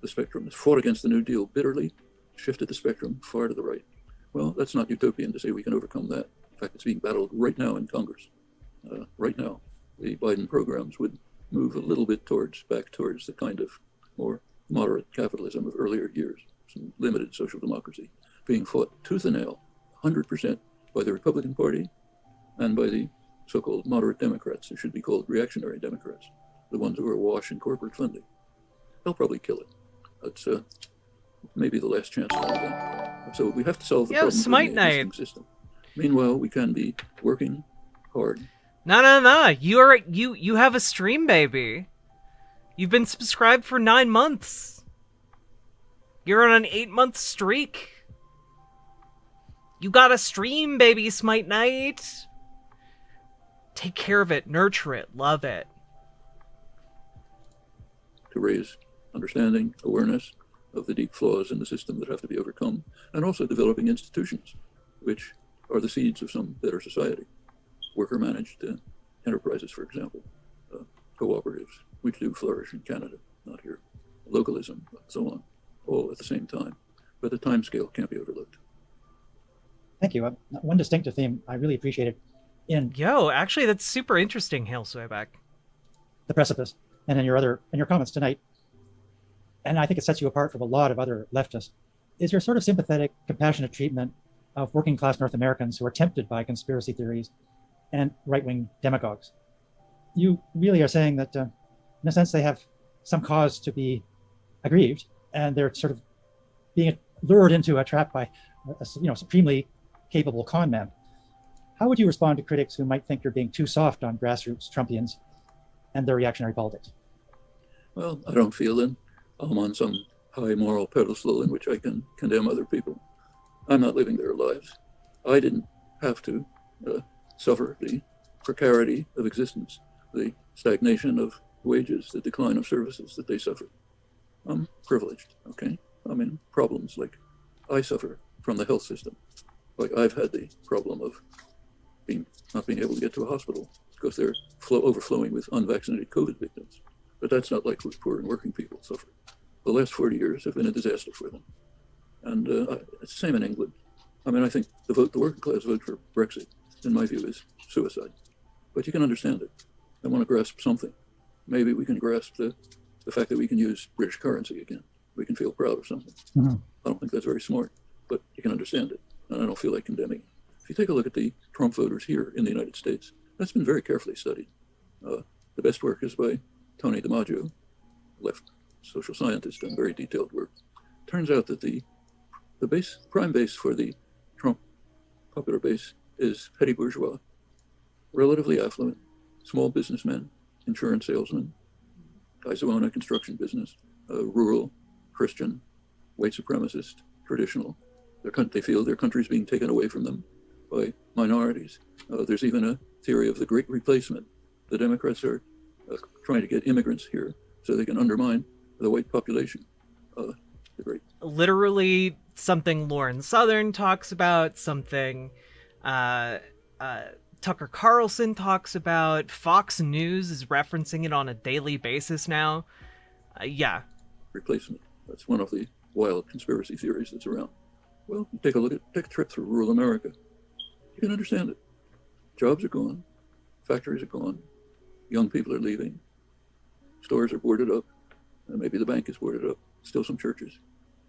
[SPEAKER 3] the spectrum, has fought against the New Deal bitterly, shifted the spectrum far to the right. Well, that's not utopian to say we can overcome that. In fact, it's being battled right now in Congress. Right now, the Biden programs would move a little bit back towards the kind of more moderate capitalism of earlier years, some limited social democracy, being fought tooth and nail, 100% by the Republican Party and by the so-called moderate Democrats, who should be called reactionary Democrats, the ones who are awash in corporate funding. They'll probably kill it. That's maybe the last chance to do that. So we have to solve the problem
[SPEAKER 1] Smite
[SPEAKER 3] in the existing
[SPEAKER 1] Night.
[SPEAKER 3] system. Meanwhile, we can be working hard.
[SPEAKER 1] No. You have a stream, baby. You've been subscribed for 9 months. You're on an 8-month streak. You got a stream, baby, Smite Night. Take care of it, nurture it, love it.
[SPEAKER 3] To raise understanding, awareness of the deep flaws in the system that have to be overcome, and also developing institutions, which are the seeds of some better society. Worker-managed enterprises, for example, cooperatives, which do flourish in Canada, not here. Localism, and so on, all at the same time. But the time scale can't be overlooked.
[SPEAKER 4] Thank you. One distinctive theme I really appreciated in
[SPEAKER 1] Actually, that's super interesting, Hail Swayback.
[SPEAKER 4] The Precipice and in your comments tonight, and I think it sets you apart from a lot of other leftists, is your sort of sympathetic, compassionate treatment of working class North Americans who are tempted by conspiracy theories and right-wing demagogues. You really are saying that, in a sense, they have some cause to be aggrieved, and they're sort of being lured into a trap by a supremely capable con man. How would you respond to critics who might think you're being too soft on grassroots Trumpians and their reactionary politics?
[SPEAKER 3] Well, I don't feel that I'm on some high moral pedestal in which I can condemn other people. I'm not living their lives. I didn't have to suffer the precarity of existence, the stagnation of wages, the decline of services that they suffer. I'm privileged, okay? I mean, problems like I suffer from the health system. Like I've had the problem of not being able to get to a hospital because they're overflowing with unvaccinated COVID victims. But that's not like poor and working people suffer. The last 40 years have been a disaster for them. And it's the same in England. I mean, I think the working class vote for Brexit, in my view, is suicide. But you can understand it. I want to grasp something. Maybe we can grasp the fact that we can use British currency again. We can feel proud of something. Mm-hmm. I don't think that's very smart, but you can understand it. And I don't feel like condemning it. If you take a look at the Trump voters here in the United States, that's been very carefully studied. The best work is by Tony DiMaggio, left social scientist, and very detailed work. Turns out that the prime base for the Trump popular base is petty bourgeois, relatively affluent, small businessmen, insurance salesmen, guys who own a construction business, rural, Christian, white supremacist, traditional. They feel their country's being taken away from them by minorities. There's even a theory of the Great Replacement. The Democrats are trying to get immigrants here so they can undermine the white population.
[SPEAKER 1] Literally something Lauren Southern talks about, something Tucker Carlson talks about. Fox News is referencing it on a daily basis now. Yeah.
[SPEAKER 3] Replacement. That's one of the wild conspiracy theories that's around. Well, take a trip through rural America. You can understand it. Jobs are gone. Factories are gone. Young people are leaving. Stores are boarded up. Maybe the bank is boarded up. Still some churches.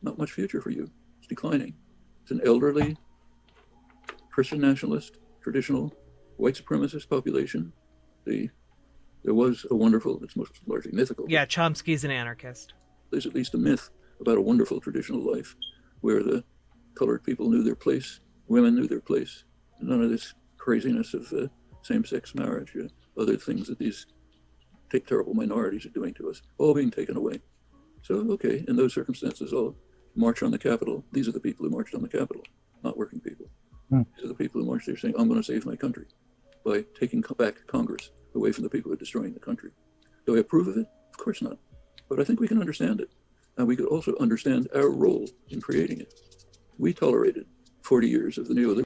[SPEAKER 3] Not much future for you. It's declining. It's an elderly, Christian nationalist, traditional, white supremacist population. There was a wonderful, it's most largely mythical.
[SPEAKER 1] Yeah, Chomsky's an anarchist.
[SPEAKER 3] There's at least a myth about a wonderful traditional life where the colored people knew their place, women knew their place. None of this craziness of same-sex marriage, other things that these terrible minorities are doing to us, all being taken away. So, okay, in those circumstances, I'll march on the Capitol. These are the people who marched on the Capitol, not working people. These are the people who marched there saying, I'm going to save my country by taking back Congress away from the people who are destroying the country. Do I approve of it? Of course not. But I think we can understand it. And we could also understand our role in creating it. We tolerated 40 years of the neoliberal.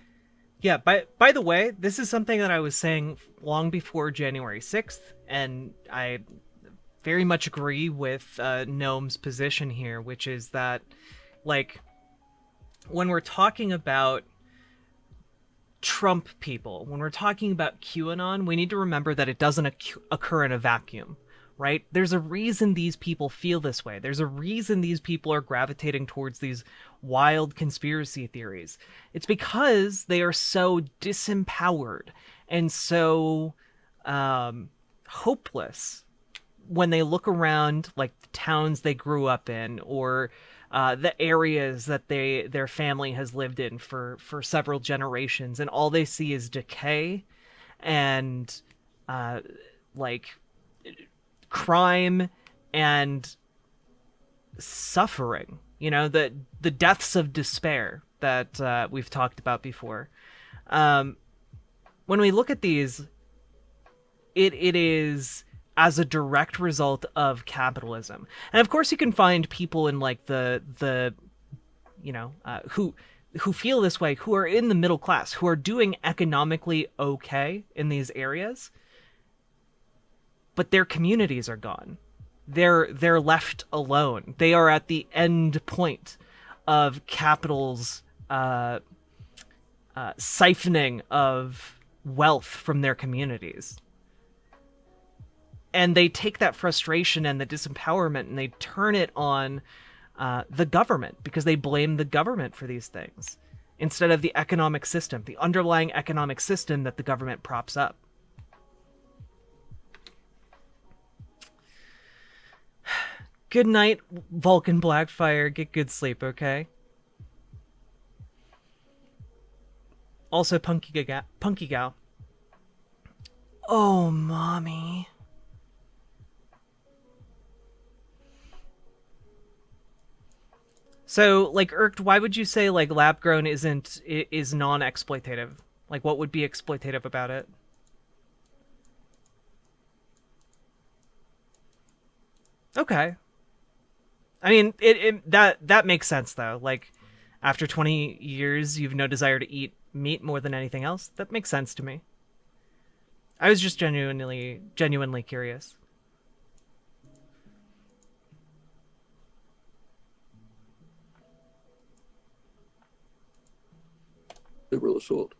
[SPEAKER 1] Yeah, by the way, this is something that I was saying long before January 6th, and I very much agree with Noam's position here, which is that, like, when we're talking about Trump people, when we're talking about QAnon, we need to remember that it doesn't occur in a vacuum, right? There's a reason these people feel this way. There's a reason these people are gravitating towards these wild conspiracy theories. It's because they are so disempowered and so hopeless when they look around, like the towns they grew up in, or the areas that their family has lived in for several generations, and all they see is decay and like crime and suffering. You know, the deaths of despair that we've talked about before. When we look at these, it is as a direct result of capitalism. And of course you can find people in like the you know, who feel this way, who are in the middle class, who are doing economically okay in these areas, but their communities are gone. They're left alone. They are at the end point of capital's siphoning of wealth from their communities. And they take that frustration and the disempowerment and they turn it on the government, because they blame the government for these things instead of the economic system, the underlying economic system that the government props up. Good night, Vulcan Blackfire. Get good sleep, okay? Also, Punky Gal. Oh, mommy. So, like, Irked, why would you say, like, lab-grown is non-exploitative? Like, what would be exploitative about it? Okay. I mean, that makes sense, though. Like, after 20 years, you've no desire to eat meat more than anything else. That makes sense to me. I was just genuinely curious.
[SPEAKER 3] Liberal assault,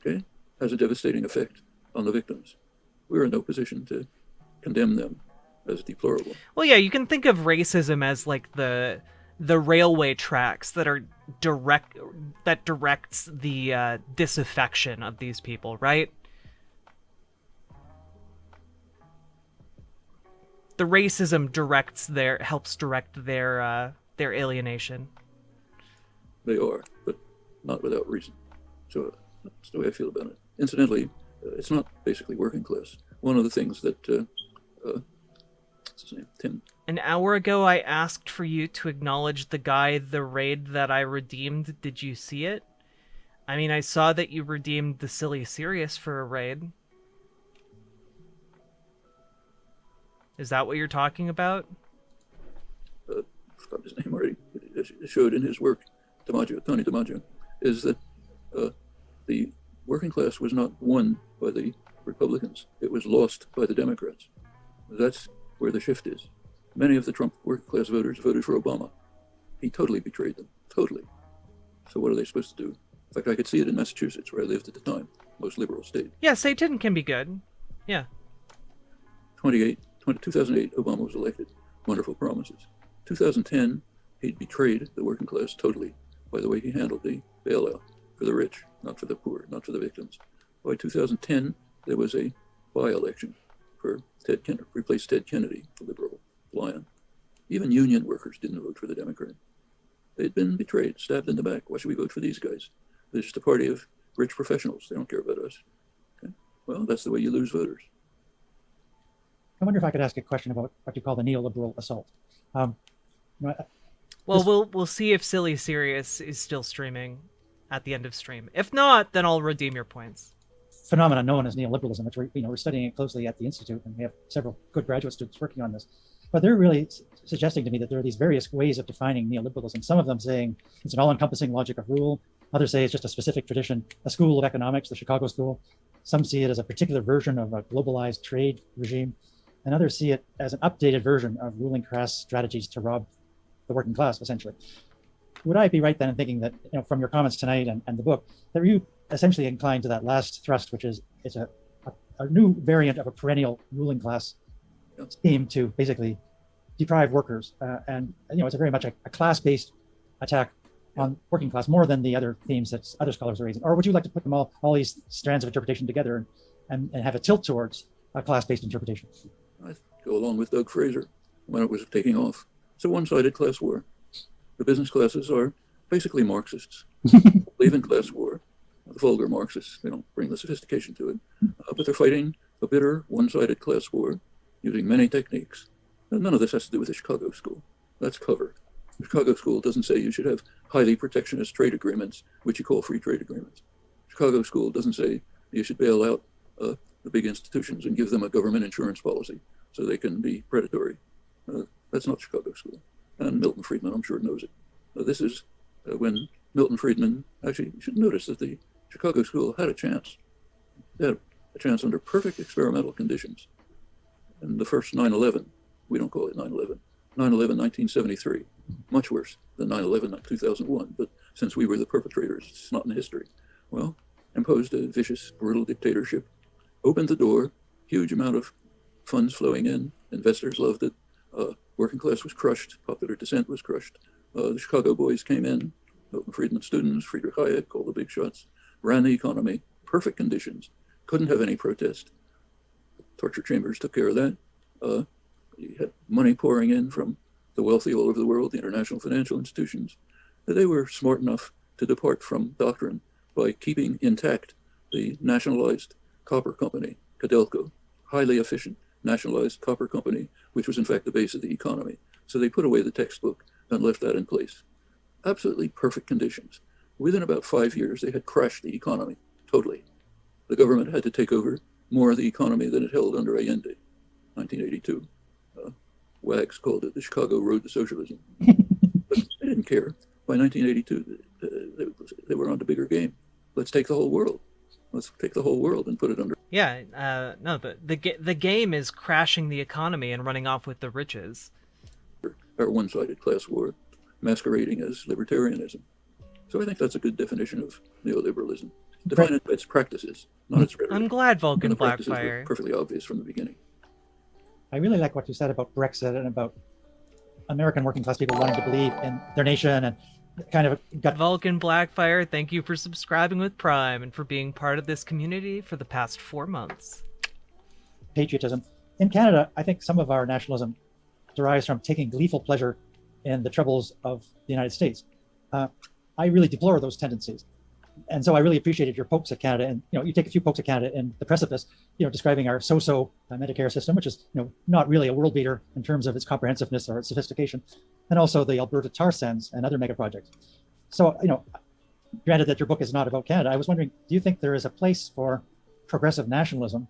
[SPEAKER 3] okay, has a devastating effect on the victims. We're in no position to condemn them as deplorable.
[SPEAKER 1] Well, yeah, you can think of racism as like the railway tracks that directs the disaffection of these people, right? The racism helps direct their alienation.
[SPEAKER 3] They are, but not without reason. So that's the way I feel about it. Incidentally, it's not basically working class. One of the things that, what's his name, Tim?
[SPEAKER 1] An hour ago, I asked for you to acknowledge the raid that I redeemed. Did you see it? I mean, I saw that you redeemed the Silly Serious for a raid. Is that what you're talking about?
[SPEAKER 3] I forgot his name already. It showed in his work, Tony DiMaggio, is that the working class was not won by the Republicans. It was lost by the Democrats. That's where the shift is. Many of the Trump working class voters voted for Obama. He totally betrayed them, totally. So what are they supposed to do? In fact, I could see it in Massachusetts, where I lived at the time, most liberal state.
[SPEAKER 1] Yeah, Satan can be good. Yeah.
[SPEAKER 3] 2008, Obama was elected. Wonderful promises. 2010, he'd betrayed the working class totally by the way he handled the bailout for the rich, not for the poor, not for the victims. By 2010, there was a by-election for Ted Kennedy, replaced Ted Kennedy, the liberal lion. Even union workers didn't vote for the Democrat. They'd been betrayed, stabbed in the back. Why should we vote for these guys? They're just a party of rich professionals. They don't care about us. Okay? Well, that's the way you lose voters.
[SPEAKER 4] I wonder if I could ask a question about what you call the neoliberal assault. You know,
[SPEAKER 1] Well, we'll see if Silly Serious is still streaming at the end of stream. If not, then I'll redeem your points.
[SPEAKER 4] phenomenon known as neoliberalism, which we're studying it closely at the Institute, and we have several good graduate students working on this. But they're really suggesting to me that there are these various ways of defining neoliberalism. Some of them saying it's an all-encompassing logic of rule. Others say it's just a specific tradition, a school of economics, the Chicago School. Some see it as a particular version of a globalized trade regime, and others see it as an updated version of ruling class strategies to rob the working class, essentially. Would I be right then in thinking that, from your comments tonight and the book, that you essentially inclined to that last thrust, which is it's a new variant of a perennial ruling class scheme to basically deprive workers, and it's a very much a class-based attack on working class, more than the other themes that other scholars are raising? Or would you like to put them all these strands of interpretation together and have a tilt towards a class-based interpretation?
[SPEAKER 3] I go along with Doug Fraser when it was taking off. It's a one-sided class war. The business classes are basically Marxists, believe in class war. The vulgar Marxists, they don't bring the sophistication to it, but they're fighting a bitter one-sided class war using many techniques. And none of this has to do with the Chicago School. That's cover. The Chicago School doesn't say you should have highly protectionist trade agreements, which you call free trade agreements. Chicago School doesn't say you should bail out the big institutions and give them a government insurance policy so they can be predatory. That's not Chicago School. And Milton Friedman, I'm sure, knows it. This is when Milton Friedman, actually, you should notice that the Chicago School had a chance. They had a chance under perfect experimental conditions. And the first 9/11, we don't call it 9/11, 9/11, 1973, much worse than 9/11, 2001. But since we were the perpetrators, it's not in history. Well, imposed a vicious, brutal dictatorship, opened the door, huge amount of funds flowing in, investors loved it, working class was crushed, popular dissent was crushed. The Chicago boys came in, Milton Friedman students, Friedrich Hayek, all the big shots, ran the economy, perfect conditions, couldn't have any protest. Torture chambers took care of that. You had money pouring in from the wealthy all over the world, the international financial institutions. They were smart enough to depart from doctrine by keeping intact the nationalized copper company, Codelco, highly efficient nationalized copper company, which was in fact the base of the economy. So they put away the textbook and left that in place. Absolutely perfect conditions. Within about 5 years, they had crashed the economy totally. The government had to take over more of the economy than it held under Allende, 1982. Wags called it the Chicago Road to Socialism. But they didn't care. By 1982, they were on to bigger game. Let's take the whole world. Let's take the whole world and put it under.
[SPEAKER 1] Yeah, no, the game is crashing the economy and running off with the riches.
[SPEAKER 3] Our one-sided class war masquerading as libertarianism. So I think that's a good definition of neoliberalism. Define it by its practices, not its rhetoric.
[SPEAKER 1] I'm glad Vulcan
[SPEAKER 3] And the practices
[SPEAKER 1] Blackfire.
[SPEAKER 3] were perfectly obvious from the beginning.
[SPEAKER 4] I really like what you said about Brexit and about American working class people wanting to believe in their nation and kind of got
[SPEAKER 1] Vulcan Blackfire, thank you for subscribing with Prime and for being part of this community for the past 4 months.
[SPEAKER 4] patriotism. In Canada, I think some of our nationalism derives from taking gleeful pleasure in the troubles of the United States. I really deplore those tendencies. And so I really appreciated your pokes at Canada, and you take a few pokes at Canada in the precipice, describing our so-so Medicare system, which is not really a world beater in terms of its comprehensiveness or its sophistication, and also the Alberta tar sands and other mega projects. So granted that your book is not about Canada, I was wondering, do you think there is a place for progressive nationalism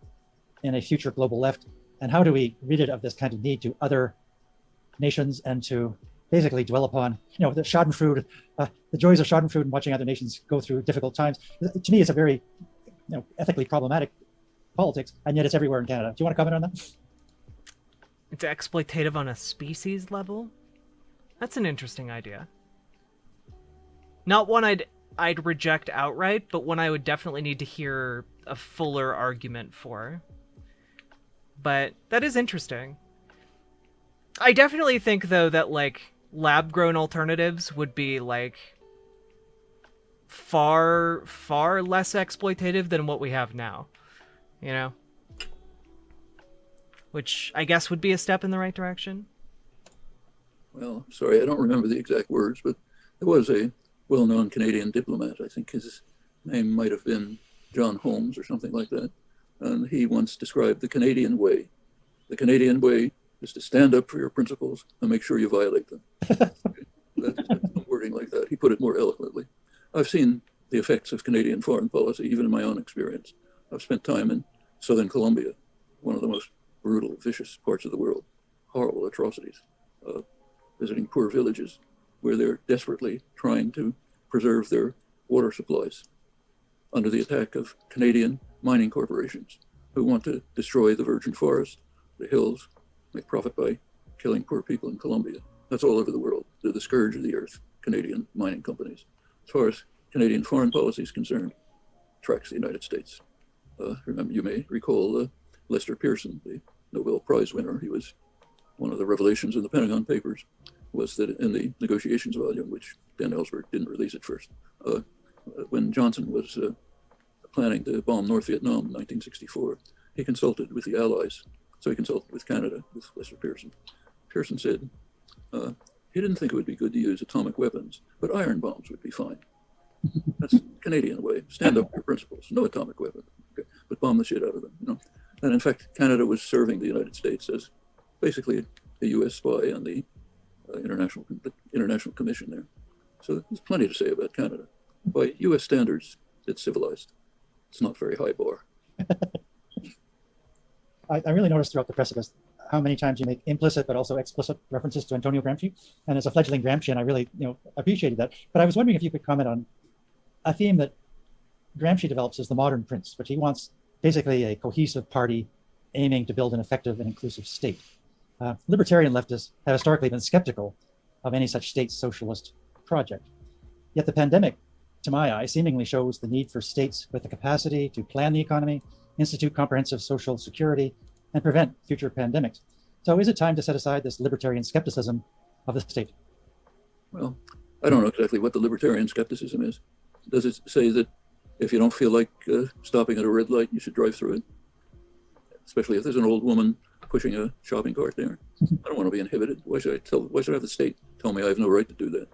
[SPEAKER 4] in a future global left, and how do we rid it of this kind of need to other nations and to basically dwell upon the schadenfreude, the joys of schadenfreude and watching other nations go through difficult times? To me, it's a very ethically problematic politics, and yet it's everywhere in Canada. Do you want to comment on that?
[SPEAKER 1] It's exploitative on a species level? That's an interesting idea. Not one I'd reject outright, but one I would definitely need to hear a fuller argument for. But that is interesting. I definitely think, though, that, lab-grown alternatives would be, far, far less exploitative than what we have now. Which, I guess, would be a step in the right direction.
[SPEAKER 3] Well, sorry, I don't remember the exact words, but there was a well-known Canadian diplomat. I think his name might have been John Holmes or something like that. And he once described the Canadian way. The Canadian way is to stand up for your principles and make sure you violate them. That's wording like that. He put it more eloquently. I've seen the effects of Canadian foreign policy, even in my own experience. I've spent time in southern Colombia, one of the most brutal, vicious parts of the world, horrible atrocities, visiting poor villages where they're desperately trying to preserve their water supplies under the attack of Canadian mining corporations who want to destroy the virgin forest, the hills, make profit by killing poor people in Colombia. That's all over the world. They're the scourge of the earth, Canadian mining companies. As far as Canadian foreign policy is concerned, tracks the United States. Remember, you may recall Lester Pearson, the Nobel Prize winner. He was one of the revelations in the Pentagon Papers was that in the negotiations volume, which Dan Ellsberg didn't release at first, when Johnson was planning to bomb North Vietnam in 1964, he consulted with the Allies. So he consulted with Canada, with Lester Pearson. Pearson said he didn't think it would be good to use atomic weapons, but iron bombs would be fine. That's the Canadian way. Stand up for your principles. No atomic weapon, okay, but bomb the shit out of them. You know? And in fact, Canada was serving the United States as basically a U.S. spy on the International Commission there. So there's plenty to say about Canada. By U.S. standards, it's civilized. It's not very high bar.
[SPEAKER 4] I really noticed throughout the precipice how many times you make implicit but also explicit references to Antonio Gramsci. And as a fledgling Gramscian, I really appreciated that. But I was wondering if you could comment on a theme that Gramsci develops as the modern prince, which he wants basically a cohesive party aiming to build an effective and inclusive state. Libertarian leftists have historically been skeptical of any such state socialist project. Yet the pandemic, to my eye, seemingly shows the need for states with the capacity to plan the economy, institute comprehensive social security, and prevent future pandemics. So is it time to set aside this libertarian skepticism of the state?
[SPEAKER 3] Well, I don't know exactly what the libertarian skepticism is. Does it say that if you don't feel like stopping at a red light, you should drive through it? Especially if there's an old woman pushing a shopping cart there. I don't want to be inhibited. Why should I have the state tell me I have no right to do that?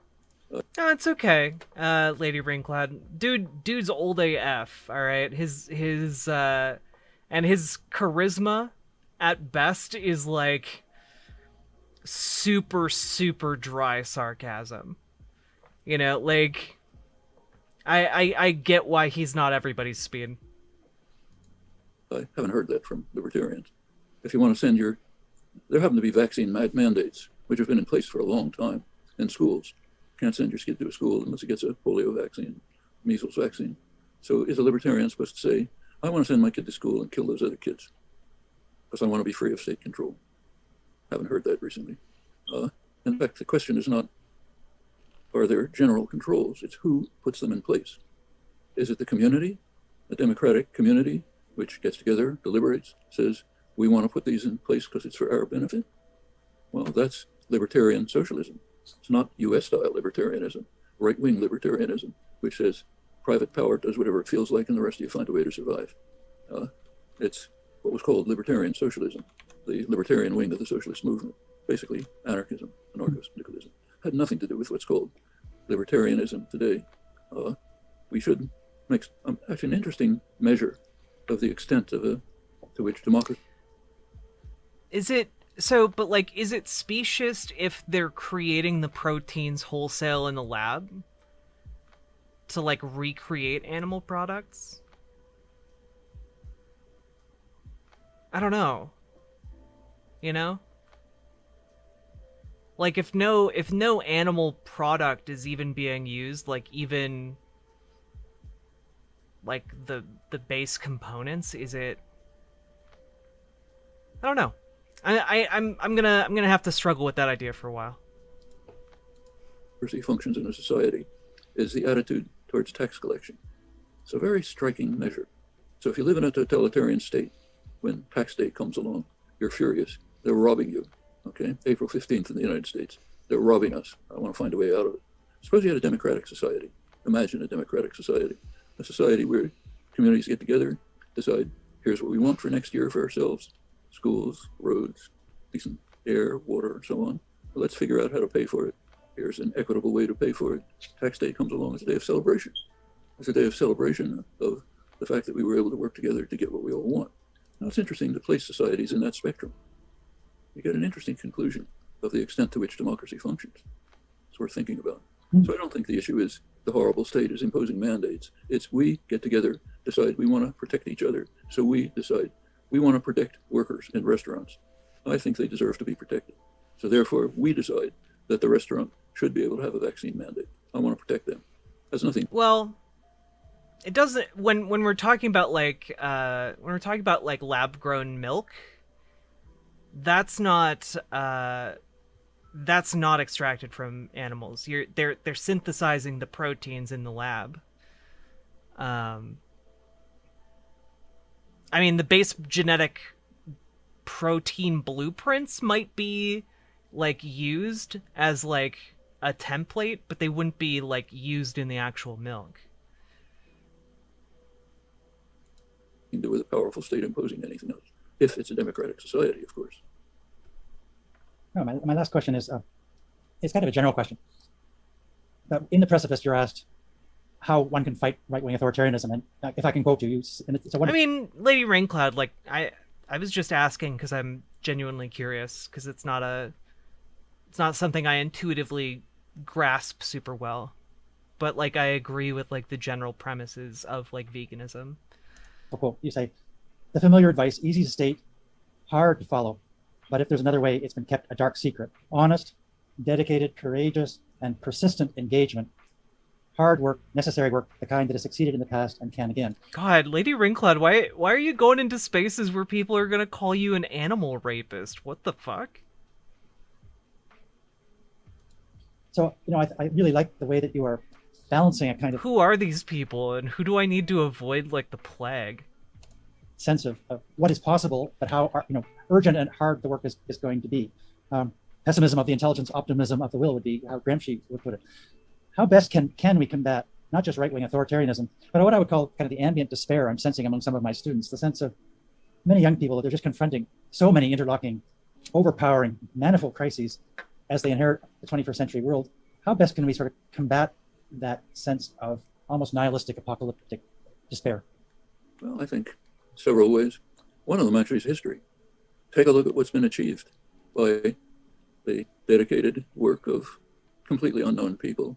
[SPEAKER 1] No, it's okay, Lady Raincloud. Dude's old AF, all right? His and his charisma at best is like super, super dry sarcasm. You know, like I get why he's not everybody's speed.
[SPEAKER 3] I haven't heard that from libertarians. If you want to send there happen to be vaccine mandates, which have been in place for a long time in schools. Can't send your kid to a school unless he gets a polio vaccine, measles vaccine. So is a libertarian supposed to say, I want to send my kid to school and kill those other kids because I want to be free of state control? Haven't heard that recently. In fact, the question is not, are there general controls? It's who puts them in place. Is it the community, a democratic community, which gets together, deliberates, says, we want to put these in place because it's for our benefit? Well, that's libertarian socialism. It's not US-style libertarianism, right-wing libertarianism, which says private power does whatever it feels like and the rest of you find a way to survive. It's what was called libertarian socialism, the libertarian wing of the socialist movement, basically anarchism, anarcho-syndicalism. Had nothing to do with what's called libertarianism today. We should make actually an interesting measure of the extent to which democracy.
[SPEAKER 1] Is it so? But like, is it specious if they're creating the proteins wholesale in the lab to like recreate animal products? I don't know. You know? Like if no animal product is even being used, like even like the base components, is it? I don't know. I'm gonna have to struggle with that idea for a while.
[SPEAKER 3] Functions in a society is the attitude towards tax collection. It's a very striking measure. So if you live in a totalitarian state, when tax day comes along, you're furious. They're robbing you. Okay, April 15th in the United States, they're robbing us. I want to find a way out of it. Suppose you had a democratic society. Imagine a democratic society, a society where communities get together, decide, here's what we want for next year for ourselves: schools, roads, decent air, water, and so on. Well, let's figure out how to pay for it. Here's an equitable way to pay for it. Tax day comes along as a day of celebration. It's a day of celebration of the fact that we were able to work together to get what we all want. Now, it's interesting to place societies in that spectrum. you get an interesting conclusion of the extent to which democracy functions. It's worth thinking about. So I don't think the issue is the horrible state is imposing mandates. It's we get together, decide we want to protect each other. So we decide we want to protect workers in restaurants. I think they deserve to be protected. So therefore, we decide that the restaurant should be able to have a vaccine mandate. I want to protect them. That's nothing.
[SPEAKER 1] Well, it doesn't. When we're talking about like lab grown milk, that's not extracted from animals. They're synthesizing the proteins in the lab. I mean, the base genetic protein blueprints might be like used as like a template, but they wouldn't be like used in the actual milk.
[SPEAKER 3] To do with a powerful state imposing anything else, if it's a democratic society, of course.
[SPEAKER 4] No, my last question is, it's kind of a general question. In the precipice, you're asked how one can fight right-wing authoritarianism, and if I can quote you,
[SPEAKER 1] I mean, Lady Raincloud, like I was just asking because I'm genuinely curious, because it's not something I intuitively grasp super well, but like I agree with like the general premises of like veganism.
[SPEAKER 4] Quote, you say, the familiar advice, easy to state, hard to follow, but if there's another way, it's been kept a dark secret. Honest, dedicated, courageous, and persistent engagement. Hard work, necessary work, the kind that has succeeded in the past and can again.
[SPEAKER 1] God, Lady Raincloud, why are you going into spaces where people are gonna call you an animal rapist? What the fuck?
[SPEAKER 4] So, I really like the way that you are balancing a kind of
[SPEAKER 1] Who are these people, and who do I need to avoid like the plague?
[SPEAKER 4] sense of what is possible, but how urgent and hard the work is going to be. Pessimism of the intelligence, optimism of the will would be how Gramsci would put it. How best can we combat not just right-wing authoritarianism, but what I would call kind of the ambient despair I'm sensing among some of my students, the sense of many young people that they're just confronting so many interlocking, overpowering, manifold crises as they inherit the 21st century world. How best can we sort of combat that sense of almost nihilistic, apocalyptic despair?
[SPEAKER 3] Well, I think several ways. One of them actually is history. Take a look at what's been achieved by the dedicated work of completely unknown people.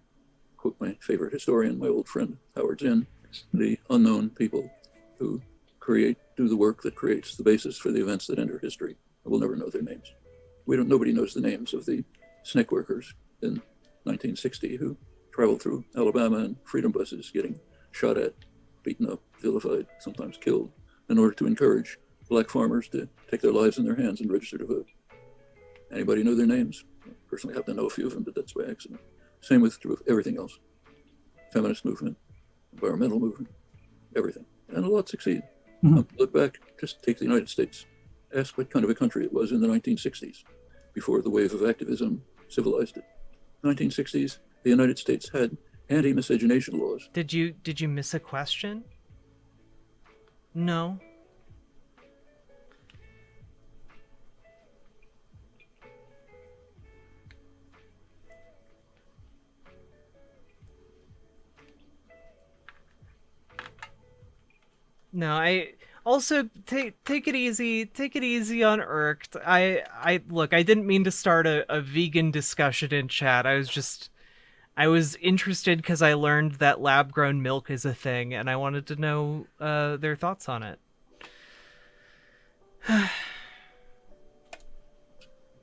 [SPEAKER 3] Quote my favorite historian, my old friend Howard Zinn, the unknown people who do the work that creates the basis for the events that enter history. We'll never know their names. Nobody knows the names of the SNCC workers in 1960 who traveled through Alabama in freedom buses, getting shot at, beaten up, vilified, sometimes killed, in order to encourage black farmers to take their lives in their hands and register to vote. Anybody know their names? I personally happen to know a few of them, but that's by accident. Same with everything else. Feminist movement, environmental movement, everything. And a lot succeed. Look back, just take the United States. Ask what kind of a country it was in the 1960s, before the wave of activism civilized it. 1960s, the United States had anti-miscegenation laws.
[SPEAKER 1] Did you miss a question? No. No, I also take it easy. Take it easy on Irked. I look. I didn't mean to start a vegan discussion in chat. I was interested because I learned that lab-grown milk is a thing, and I wanted to know their thoughts on it.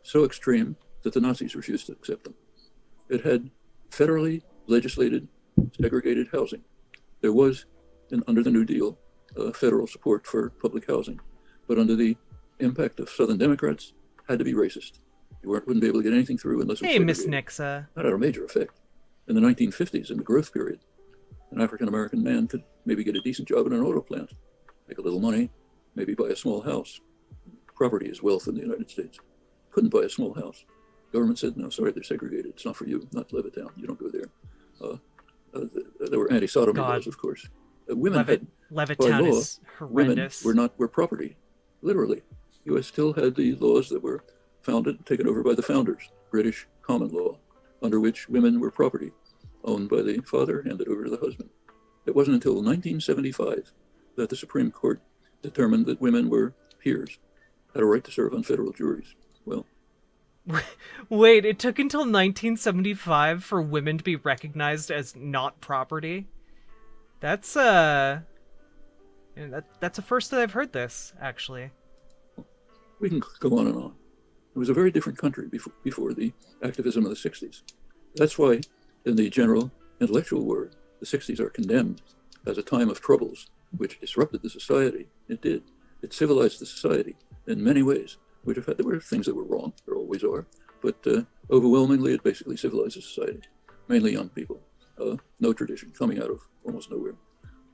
[SPEAKER 3] So extreme that the Nazis refused to accept them. It had federally legislated segregated housing. There was, under the New Deal, federal support for public housing, but under the impact of Southern Democrats, had to be racist. You wouldn't be able to get anything through unless it was
[SPEAKER 1] Hey,
[SPEAKER 3] segregated.
[SPEAKER 1] Miss Nixa.
[SPEAKER 3] That had a major effect. In the 1950s, in the growth period, an African-American man could maybe get a decent job in an auto plant, make a little money, maybe buy a small house. Property is wealth in the United States. Couldn't buy a small house. Government said, no, sorry, they're segregated. It's not for you, not Levittown. You don't go there. There were anti-sodomy laws, of course. Women had, by
[SPEAKER 1] Levittown
[SPEAKER 3] law,
[SPEAKER 1] is horrendous.
[SPEAKER 3] women were property, literally. U.S. still had the laws that were taken over by the founders, British common law, under which women were property, owned by the father, handed over to the husband. It wasn't until 1975 that the Supreme Court determined that women were peers, had a right to serve on federal juries. Well,
[SPEAKER 1] Wait, it took until 1975 for women to be recognized as not property? That's that's a first that I've heard this, actually.
[SPEAKER 3] we can go on and on. It was a very different country before the activism of the 60s. That's why, in the general intellectual word, the 60s are condemned as a time of troubles, which disrupted the society. It did. It civilized the society in many ways. There were things that were wrong, there always are, but overwhelmingly it basically civilized the society, mainly young people. No tradition, coming out of almost nowhere.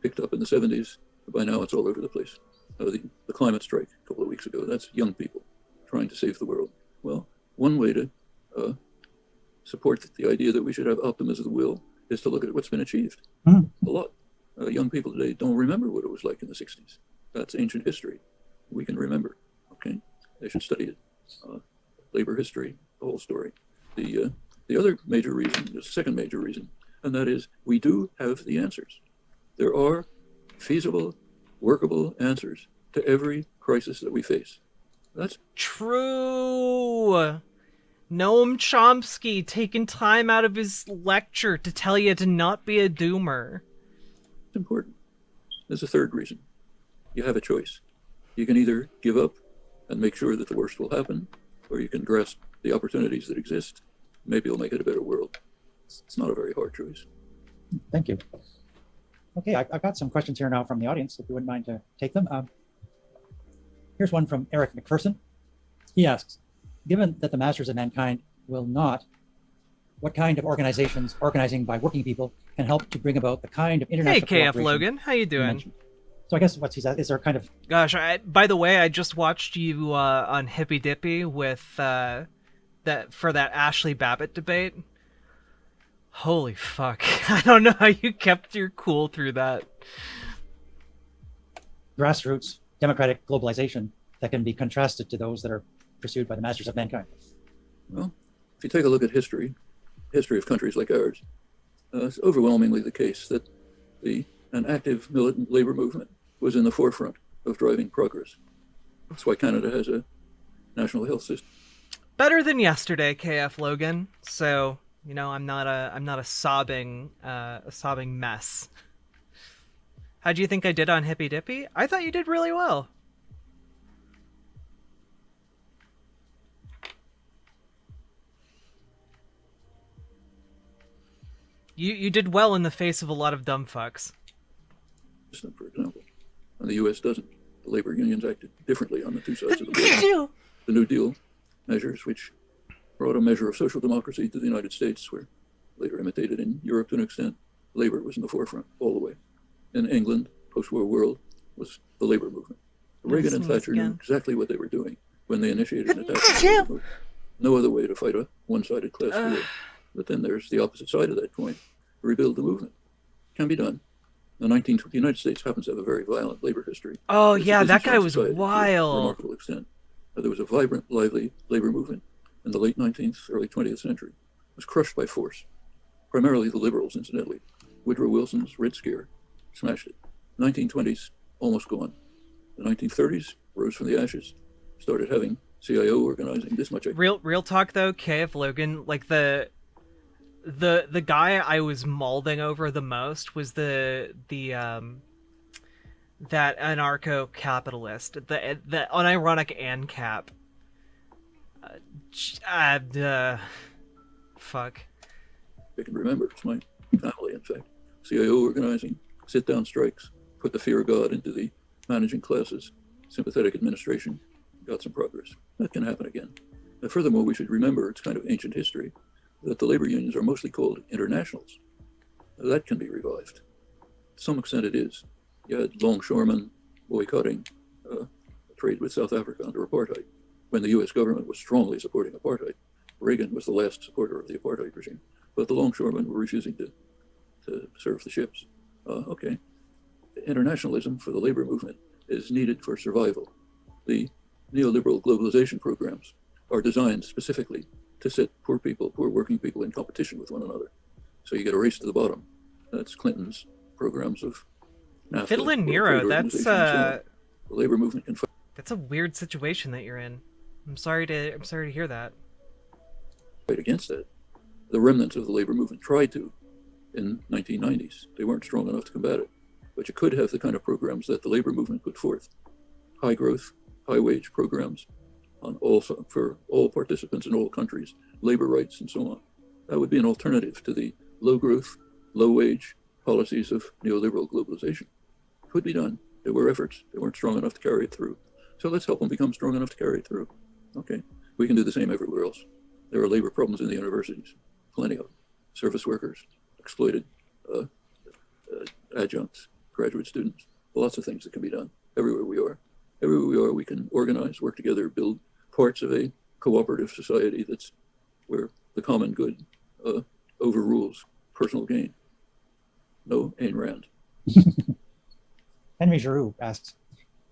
[SPEAKER 3] Picked up in the 70s, by now it's all over the place. The climate strike a couple of weeks ago, that's young people trying to save the world. Well, one way to support the idea that we should have optimism of the will is to look at what's been achieved. A lot. Young people today don't remember what it was like in the 60s. That's ancient history. We can remember, okay? They should study it. Labor history, the whole story. The other major reason, the second major reason, and that is we do have the answers. There are feasible, workable answers to every crisis that we face. That's
[SPEAKER 1] true. Noam Chomsky taking time out of his lecture to tell you to not be a doomer.
[SPEAKER 3] Important. There's a third reason. You have a choice. You can either give up and make sure that the worst will happen, or you can grasp the opportunities that exist. Maybe you'll make it a better world. It's not a very hard choice.
[SPEAKER 4] Thank you. Okay, I've got some questions here now from the audience, if you wouldn't mind to take them. Here's one from Eric McPherson. He asks, given that the masters of mankind will not, what kind of organizations organizing by working people can help to bring about the kind of international
[SPEAKER 1] Hey, KF
[SPEAKER 4] cooperation
[SPEAKER 1] Logan, how you doing?
[SPEAKER 4] mentioned? So I guess what he's at is there kind of...
[SPEAKER 1] Gosh, by the way, I just watched you on Hippy Dippy with that Ashley Babbitt debate. Holy fuck. I don't know how you kept your cool through that.
[SPEAKER 4] grassroots democratic globalization that can be contrasted to those that are pursued by the masters of mankind?
[SPEAKER 3] Well, if you take a look at history of countries like ours, it's overwhelmingly the case that an active militant labor movement was in the forefront of driving progress. That's why Canada has a national health system.
[SPEAKER 1] Better than yesterday, KF Logan. So, you know, I'm not a sobbing mess. How do you think I did on Hippy Dippy? I thought you did really well. You did well in the face of a lot of dumb fucks.
[SPEAKER 3] For example, and the U.S. doesn't. The labor unions acted differently on the two sides of the border. The New Deal measures, which brought a measure of social democracy to the United States, were later imitated in Europe to an extent. Labor was in the forefront all the way. In England, post-war world, was the labor movement. Reagan and Thatcher knew exactly what they were doing when they initiated an attack. No other way to fight a one-sided class war. But then there's the opposite side of that coin. Rebuild the movement. Can be done. The United States happens to have a very violent labor history.
[SPEAKER 1] Oh yeah, that guy was wild.
[SPEAKER 3] To a remarkable extent. There was a vibrant, lively labor movement in the late 19th, early 20th century. It was crushed by force. Primarily the liberals, incidentally. Woodrow Wilson's Red Scare smashed it. 1920s, almost gone. The 1930s rose from the ashes, started having CIO organizing this much.
[SPEAKER 1] Real talk though, KF Logan, like the guy I was mauling over the most was that anarcho-capitalist, the unironic ANCAP. Fuck.
[SPEAKER 3] I can remember, it's my family, in fact. CIO organizing, sit-down strikes, put the fear of God into the managing classes, sympathetic administration, got some progress. That can happen again. And furthermore, we should remember, it's kind of ancient history, that the labor unions are mostly called internationals. That can be revived. To some extent it is. You had longshoremen boycotting trade with South Africa under apartheid, when the US government was strongly supporting apartheid. Reagan was the last supporter of the apartheid regime, but the longshoremen were refusing to serve the ships. Okay. Internationalism for the labor movement is needed for survival. The neoliberal globalization programs are designed specifically to set poor working people in competition with one another. So you get a race to the bottom. That's Clinton's programs of NAFTA.
[SPEAKER 1] Fiddlin' Nero, that's
[SPEAKER 3] the labor movement can fight.
[SPEAKER 1] That's a weird situation that you're in. I'm sorry to hear that.
[SPEAKER 3] Fight against that. The remnants of the labor movement tried to in 1990s. They weren't strong enough to combat it. But you could have the kind of programs that the labor movement put forth. High growth, high wage programs for all participants in all countries, labor rights and so on. That would be an alternative to the low growth, low wage policies of neoliberal globalization. Could be done. There were efforts. They weren't strong enough to carry it through. So let's help them become strong enough to carry it through. Okay, we can do the same everywhere else. There are labor problems in the universities, plenty of them. Service workers, exploited adjuncts, graduate students, lots of things that can be done everywhere we are. Everywhere we are, we can organize, work together, build parts of a cooperative society that's where the common good overrules personal gain. No Ayn Rand.
[SPEAKER 4] Henry Giroux asks,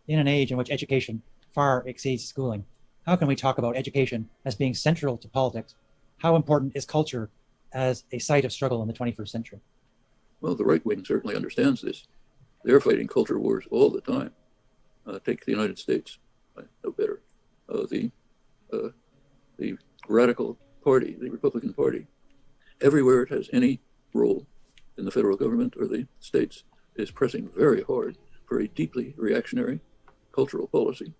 [SPEAKER 4] in an age in which education far exceeds schooling, how can we talk about education as being central to politics? How important is culture as a site of struggle in the 21st century?
[SPEAKER 3] Well, the right wing certainly understands this. They're fighting culture wars all the time. Take the United States, no better. The radical party, the Republican Party, everywhere it has any role in the federal government or the states, is pressing very hard for a deeply reactionary cultural policy.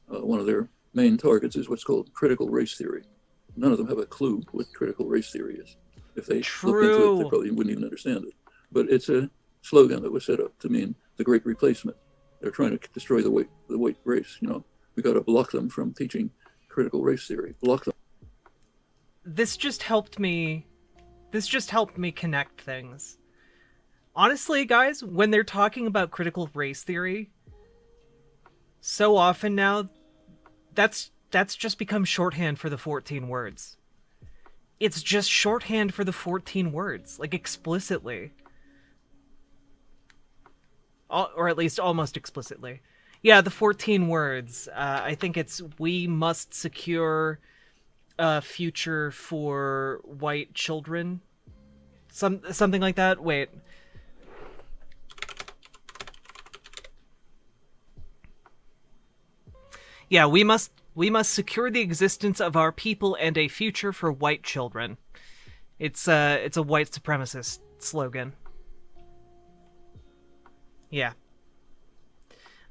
[SPEAKER 3] One of their main targets is what's called critical race theory. None of them have a clue what critical race theory is. If they looked into it, they probably wouldn't even understand it. But it's a slogan that was set up to mean the great replacement. They're trying to destroy the white race. You know, we got to block them from teaching critical race theory. Block them.
[SPEAKER 1] This just helped me connect things. Honestly, guys, when they're talking about critical race theory, so often now, that's just become shorthand for the 14 words. It's just shorthand for the 14 words, like explicitly. Or at least almost explicitly. Yeah, the 14 words. I think it's, we must secure a future for white children. Something like that. Wait. Yeah, we must secure the existence of our people and a future for white children. It's a white supremacist slogan. Yeah.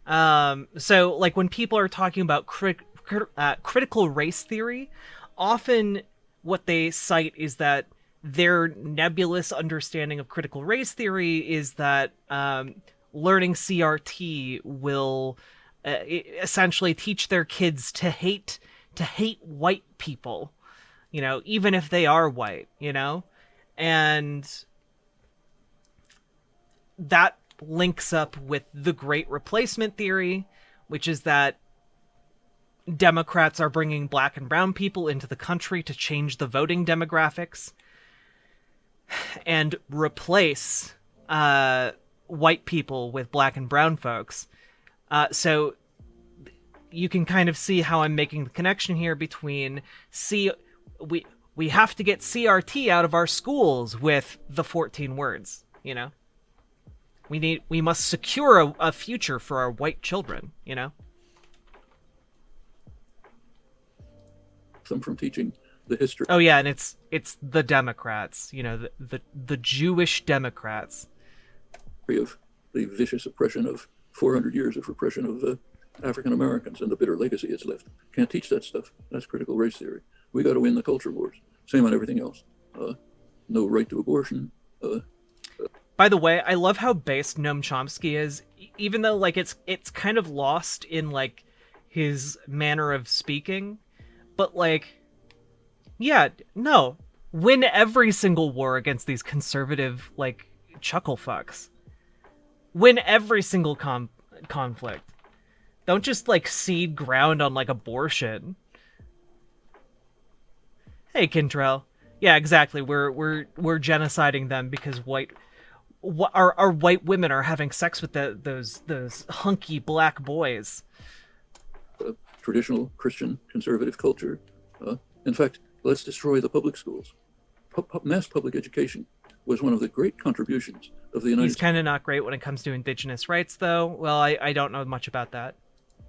[SPEAKER 1] So, like, when people are talking about critical race theory, often what they cite is that their nebulous understanding of critical race theory is that learning CRT will essentially teach their kids to hate white people, you know, even if they are white, you know? And that links up with the Great Replacement theory, which is that Democrats are bringing black and brown people into the country to change the voting demographics and replace white people with black and brown folks. So you can kind of see how I'm making the connection here between we have to get CRT out of our schools with the 14 words, you know? We must secure a future for our white children, you know?
[SPEAKER 3] Them from teaching the history.
[SPEAKER 1] Oh yeah, and it's the Democrats, you know, the Jewish Democrats.
[SPEAKER 3] Of the vicious oppression of 400 years of repression of African Americans and the bitter legacy it's left. Can't teach that stuff. That's critical race theory. We got to win the culture wars. Same on everything else. No right to abortion.
[SPEAKER 1] By the way, I love how based Noam Chomsky is, even though like it's kind of lost in like his manner of speaking, but like, yeah, no, win every single war against these conservative like chuckle fucks. Win every single conflict. Don't just like cede ground on like abortion. Hey, Kintrell. Yeah, exactly. We're genociding them because our white women are having sex with those hunky black boys.
[SPEAKER 3] Traditional Christian conservative culture. In fact, let's destroy the public schools. Mass public education was one of the great contributions of the United States.
[SPEAKER 1] He's kind of not great when it comes to indigenous rights, though. Well, I don't know much about that.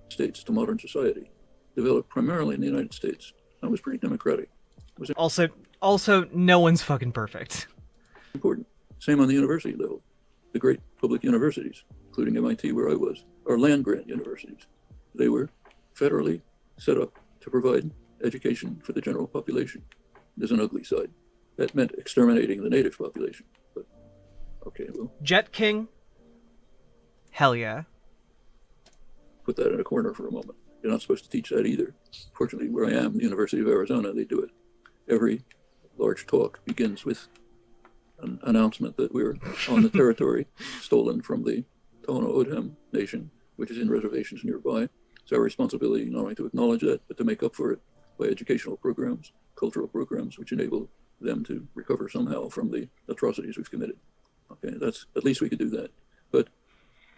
[SPEAKER 3] States to modern society. developed primarily in the United States. That was pretty democratic. It was
[SPEAKER 1] Also, no one's fucking perfect.
[SPEAKER 3] important. Same on the university level. The great public universities, including MIT, where I was, are land-grant universities. They were federally set up to provide education for the general population. There's an ugly side. That meant exterminating the native population. But, okay, well,
[SPEAKER 1] Jet King. Hell yeah.
[SPEAKER 3] put that in a corner for a moment. You're not supposed to teach that either. Fortunately, where I am, the University of Arizona, they do it. Every large talk begins with an announcement that we're on the territory stolen from the Tohono O'odham Nation, which is in reservations nearby. It's our responsibility not only to acknowledge that, but to make up for it by educational programs, cultural programs, which enable them to recover somehow from the atrocities we've committed. Okay, that's, at least we could do that. But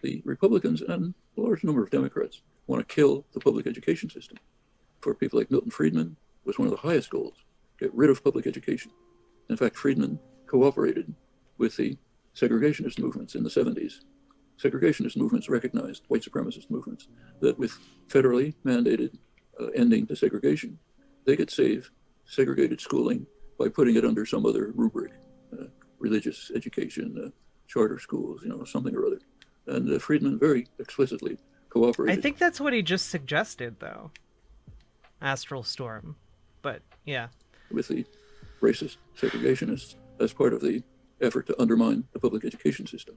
[SPEAKER 3] the Republicans and a large number of Democrats want to kill the public education system. For people like Milton Friedman, it was one of the highest goals, get rid of public education. In fact, Friedman cooperated with the segregationist movements in the 70s. Segregationist movements recognized white supremacist movements that with federally mandated ending to segregation, they could save segregated schooling by putting it under some other rubric, religious education, charter schools, something or other. And Friedman very explicitly cooperated.
[SPEAKER 1] I think that's what he just suggested, though. Astral Storm. But, yeah.
[SPEAKER 3] With the racist segregationists as part of the effort to undermine the public education system.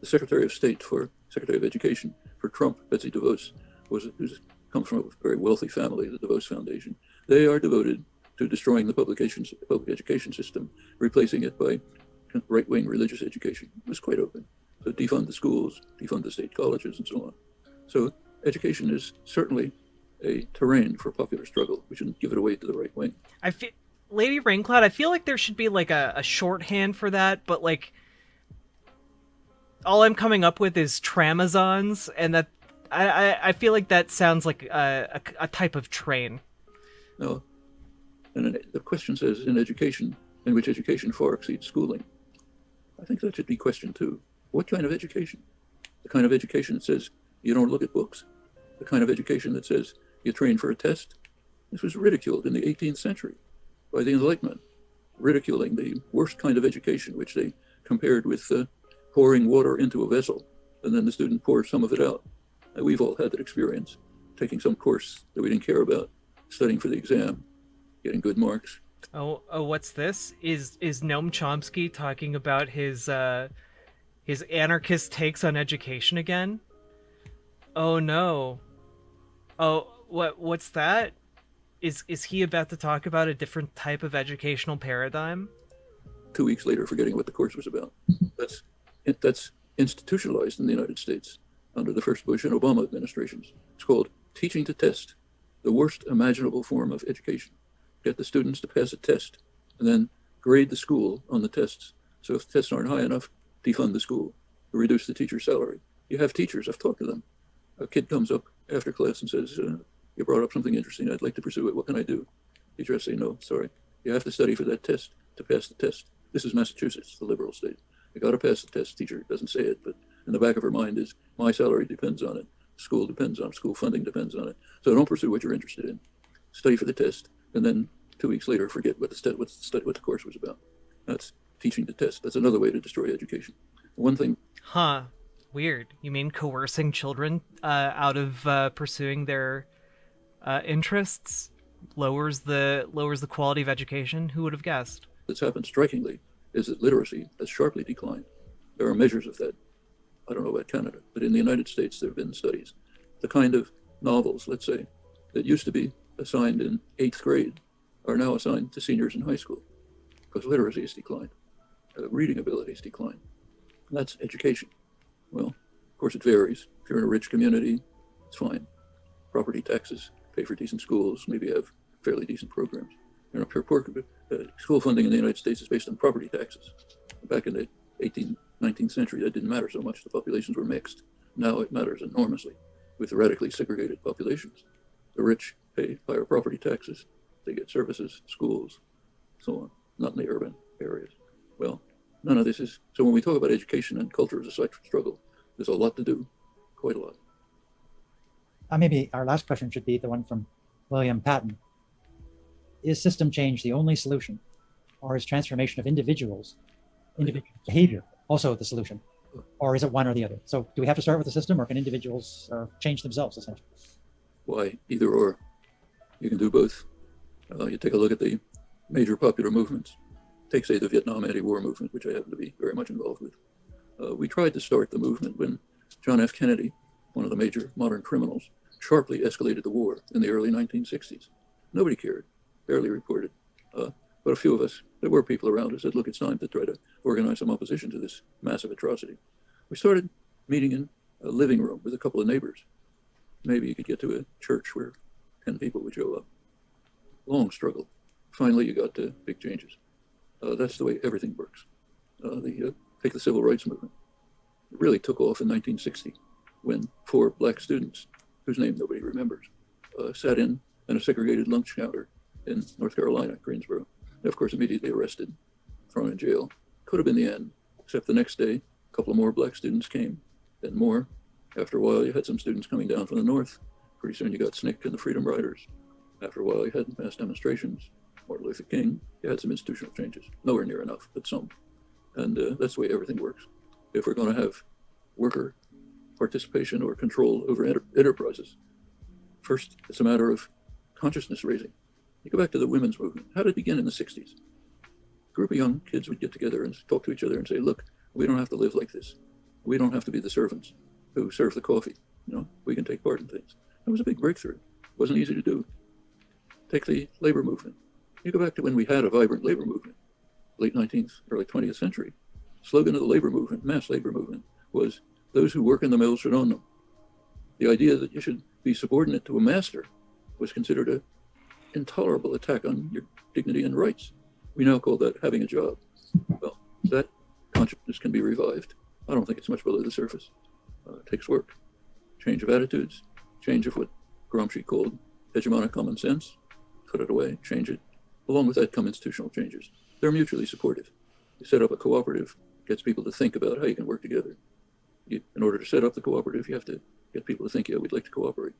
[SPEAKER 3] The Secretary of Education for Trump, Betsy DeVos, who comes from a very wealthy family, the DeVos Foundation. They are devoted to destroying the public education system, replacing it by right-wing religious education. It was quite open. So defund the schools, defund the state colleges, and so on. So education is certainly a terrain for popular struggle. We shouldn't give it away to the right wing.
[SPEAKER 1] Lady Raincloud, I feel like there should be like a shorthand for that, but like all I'm coming up with is tramazons, and that I feel like that sounds like a type of train.
[SPEAKER 3] No, and the question says in education, in which education far exceeds schooling. I think that should be questioned too. What kind of education? The kind of education that says you don't look at books. The kind of education that says you train for a test. This was ridiculed in the 18th century by the Enlightenment, ridiculing the worst kind of education, which they compared with pouring water into a vessel, and then the student pours some of it out. And we've all had that experience, taking some course that we didn't care about, studying for the exam, getting good marks.
[SPEAKER 1] Oh, what's this? Is Noam Chomsky talking about his anarchist takes on education again? Oh no. Oh, what's that? Is he about to talk about a different type of educational paradigm?
[SPEAKER 3] 2 weeks later, forgetting what the course was about. That's institutionalized in the United States under the first Bush and Obama administrations. It's called teaching to test, the worst imaginable form of education. Get the students to pass a test and then grade the school on the tests. So if the tests aren't high enough, defund the school or reduce the teacher's salary. You have teachers, I've talked to them. A kid comes up after class and says, you brought up something interesting, I'd like to pursue it, what can I do? Teacher has to say, no, sorry, you have to study for that test to pass the test. This is Massachusetts, the liberal state. You got to pass the test. Teacher doesn't say it, but in the back of her mind is, my salary depends on it. School depends on it. School funding depends on it. So don't pursue what you're interested in. Study for the test, and then 2 weeks later, forget what the course was about. That's teaching to test. That's another way to destroy education. One thing.
[SPEAKER 1] Huh. Weird. You mean coercing children out of pursuing their interests lowers the quality of education? Who would have guessed?
[SPEAKER 3] That's happened strikingly is that literacy has sharply declined. There are measures of that. I don't know about Canada, but in the United States, there have been studies. The kind of novels, let's say, that used to be assigned in 8th grade are now assigned to seniors in high school because literacy has declined. Reading ability has declined. And that's education. Well, of course, it varies. If you're in a rich community, it's fine. Property taxes, pay for decent schools, maybe have fairly decent programs. School funding in the United States is based on property taxes. Back in the 18th, 19th century, that didn't matter so much. The populations were mixed. Now it matters enormously with radically segregated populations. The rich pay higher property taxes. They get services, schools, so on, not in the urban areas. Well, none of this is, so when we talk about education and culture as a site for struggle, there's a lot to do, quite a lot.
[SPEAKER 4] Maybe our last question should be the one from William Patton, is system change the only solution, or is transformation of individual behavior also the solution, or is it one or the other? So do we have to start with the system, or can individuals change themselves, essentially?
[SPEAKER 3] Why, either or. You can do both. You take a look at the major popular movements. Take, say, the Vietnam anti-war movement, which I happen to be very much involved with. We tried to start the movement when John F. Kennedy, one of the major modern criminals, sharply escalated the war in the early 1960s. Nobody cared, barely reported. But a few of us, there were people around who said, look, it's time to try to organize some opposition to this massive atrocity. We started meeting in a living room with a couple of neighbors. Maybe you could get to a church where 10 people would show up. Long struggle. Finally, you got to big changes. That's the way everything works. Take the civil rights movement. It really took off in 1960 when 4 black students, whose name nobody remembers, sat in a segregated lunch counter in North Carolina, Greensboro. And of course, immediately arrested, thrown in jail. Could have been the end, except the next day, a couple of more black students came, then more. After a while, you had some students coming down from the north. Pretty soon you got SNCC and the Freedom Riders. After a while, you had mass demonstrations. Martin Luther King, you had some institutional changes. Nowhere near enough, but some. And that's the way everything works. If we're going to have worker participation or control over enterprises, first, it's a matter of consciousness raising. You go back to the women's movement. How did it begin in the 60s? A group of young kids would get together and talk to each other and say, look, we don't have to live like this. We don't have to be the servants who serve the coffee. We can take part in things. It was a big breakthrough. It wasn't easy to do. Take the labor movement. You go back to when we had a vibrant labor movement, late 19th, early 20th century. Slogan of the labor movement, mass labor movement, was those who work in the mills should own them. The idea that you should be subordinate to a master was considered an intolerable attack on your dignity and rights. We now call that having a job. Well, that consciousness can be revived. I don't think it's much below the surface. It takes work. Change of attitudes, change of what Gramsci called hegemonic common sense, put it away, change it. Along with that come institutional changes. They're mutually supportive. You set up a cooperative, gets people to think about how you can work together. In order to set up the cooperative, you have to get people to think, yeah, we'd like to cooperate.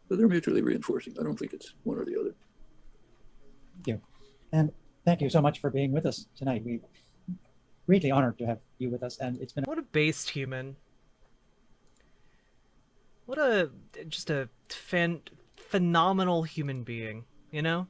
[SPEAKER 3] But they're mutually reinforcing. I don't think it's one or the other.
[SPEAKER 4] Thank you. And thank you so much for being with us tonight. We're greatly honored to have you with us. And it's been
[SPEAKER 1] What a based human. What a just a phenomenal human being, you know?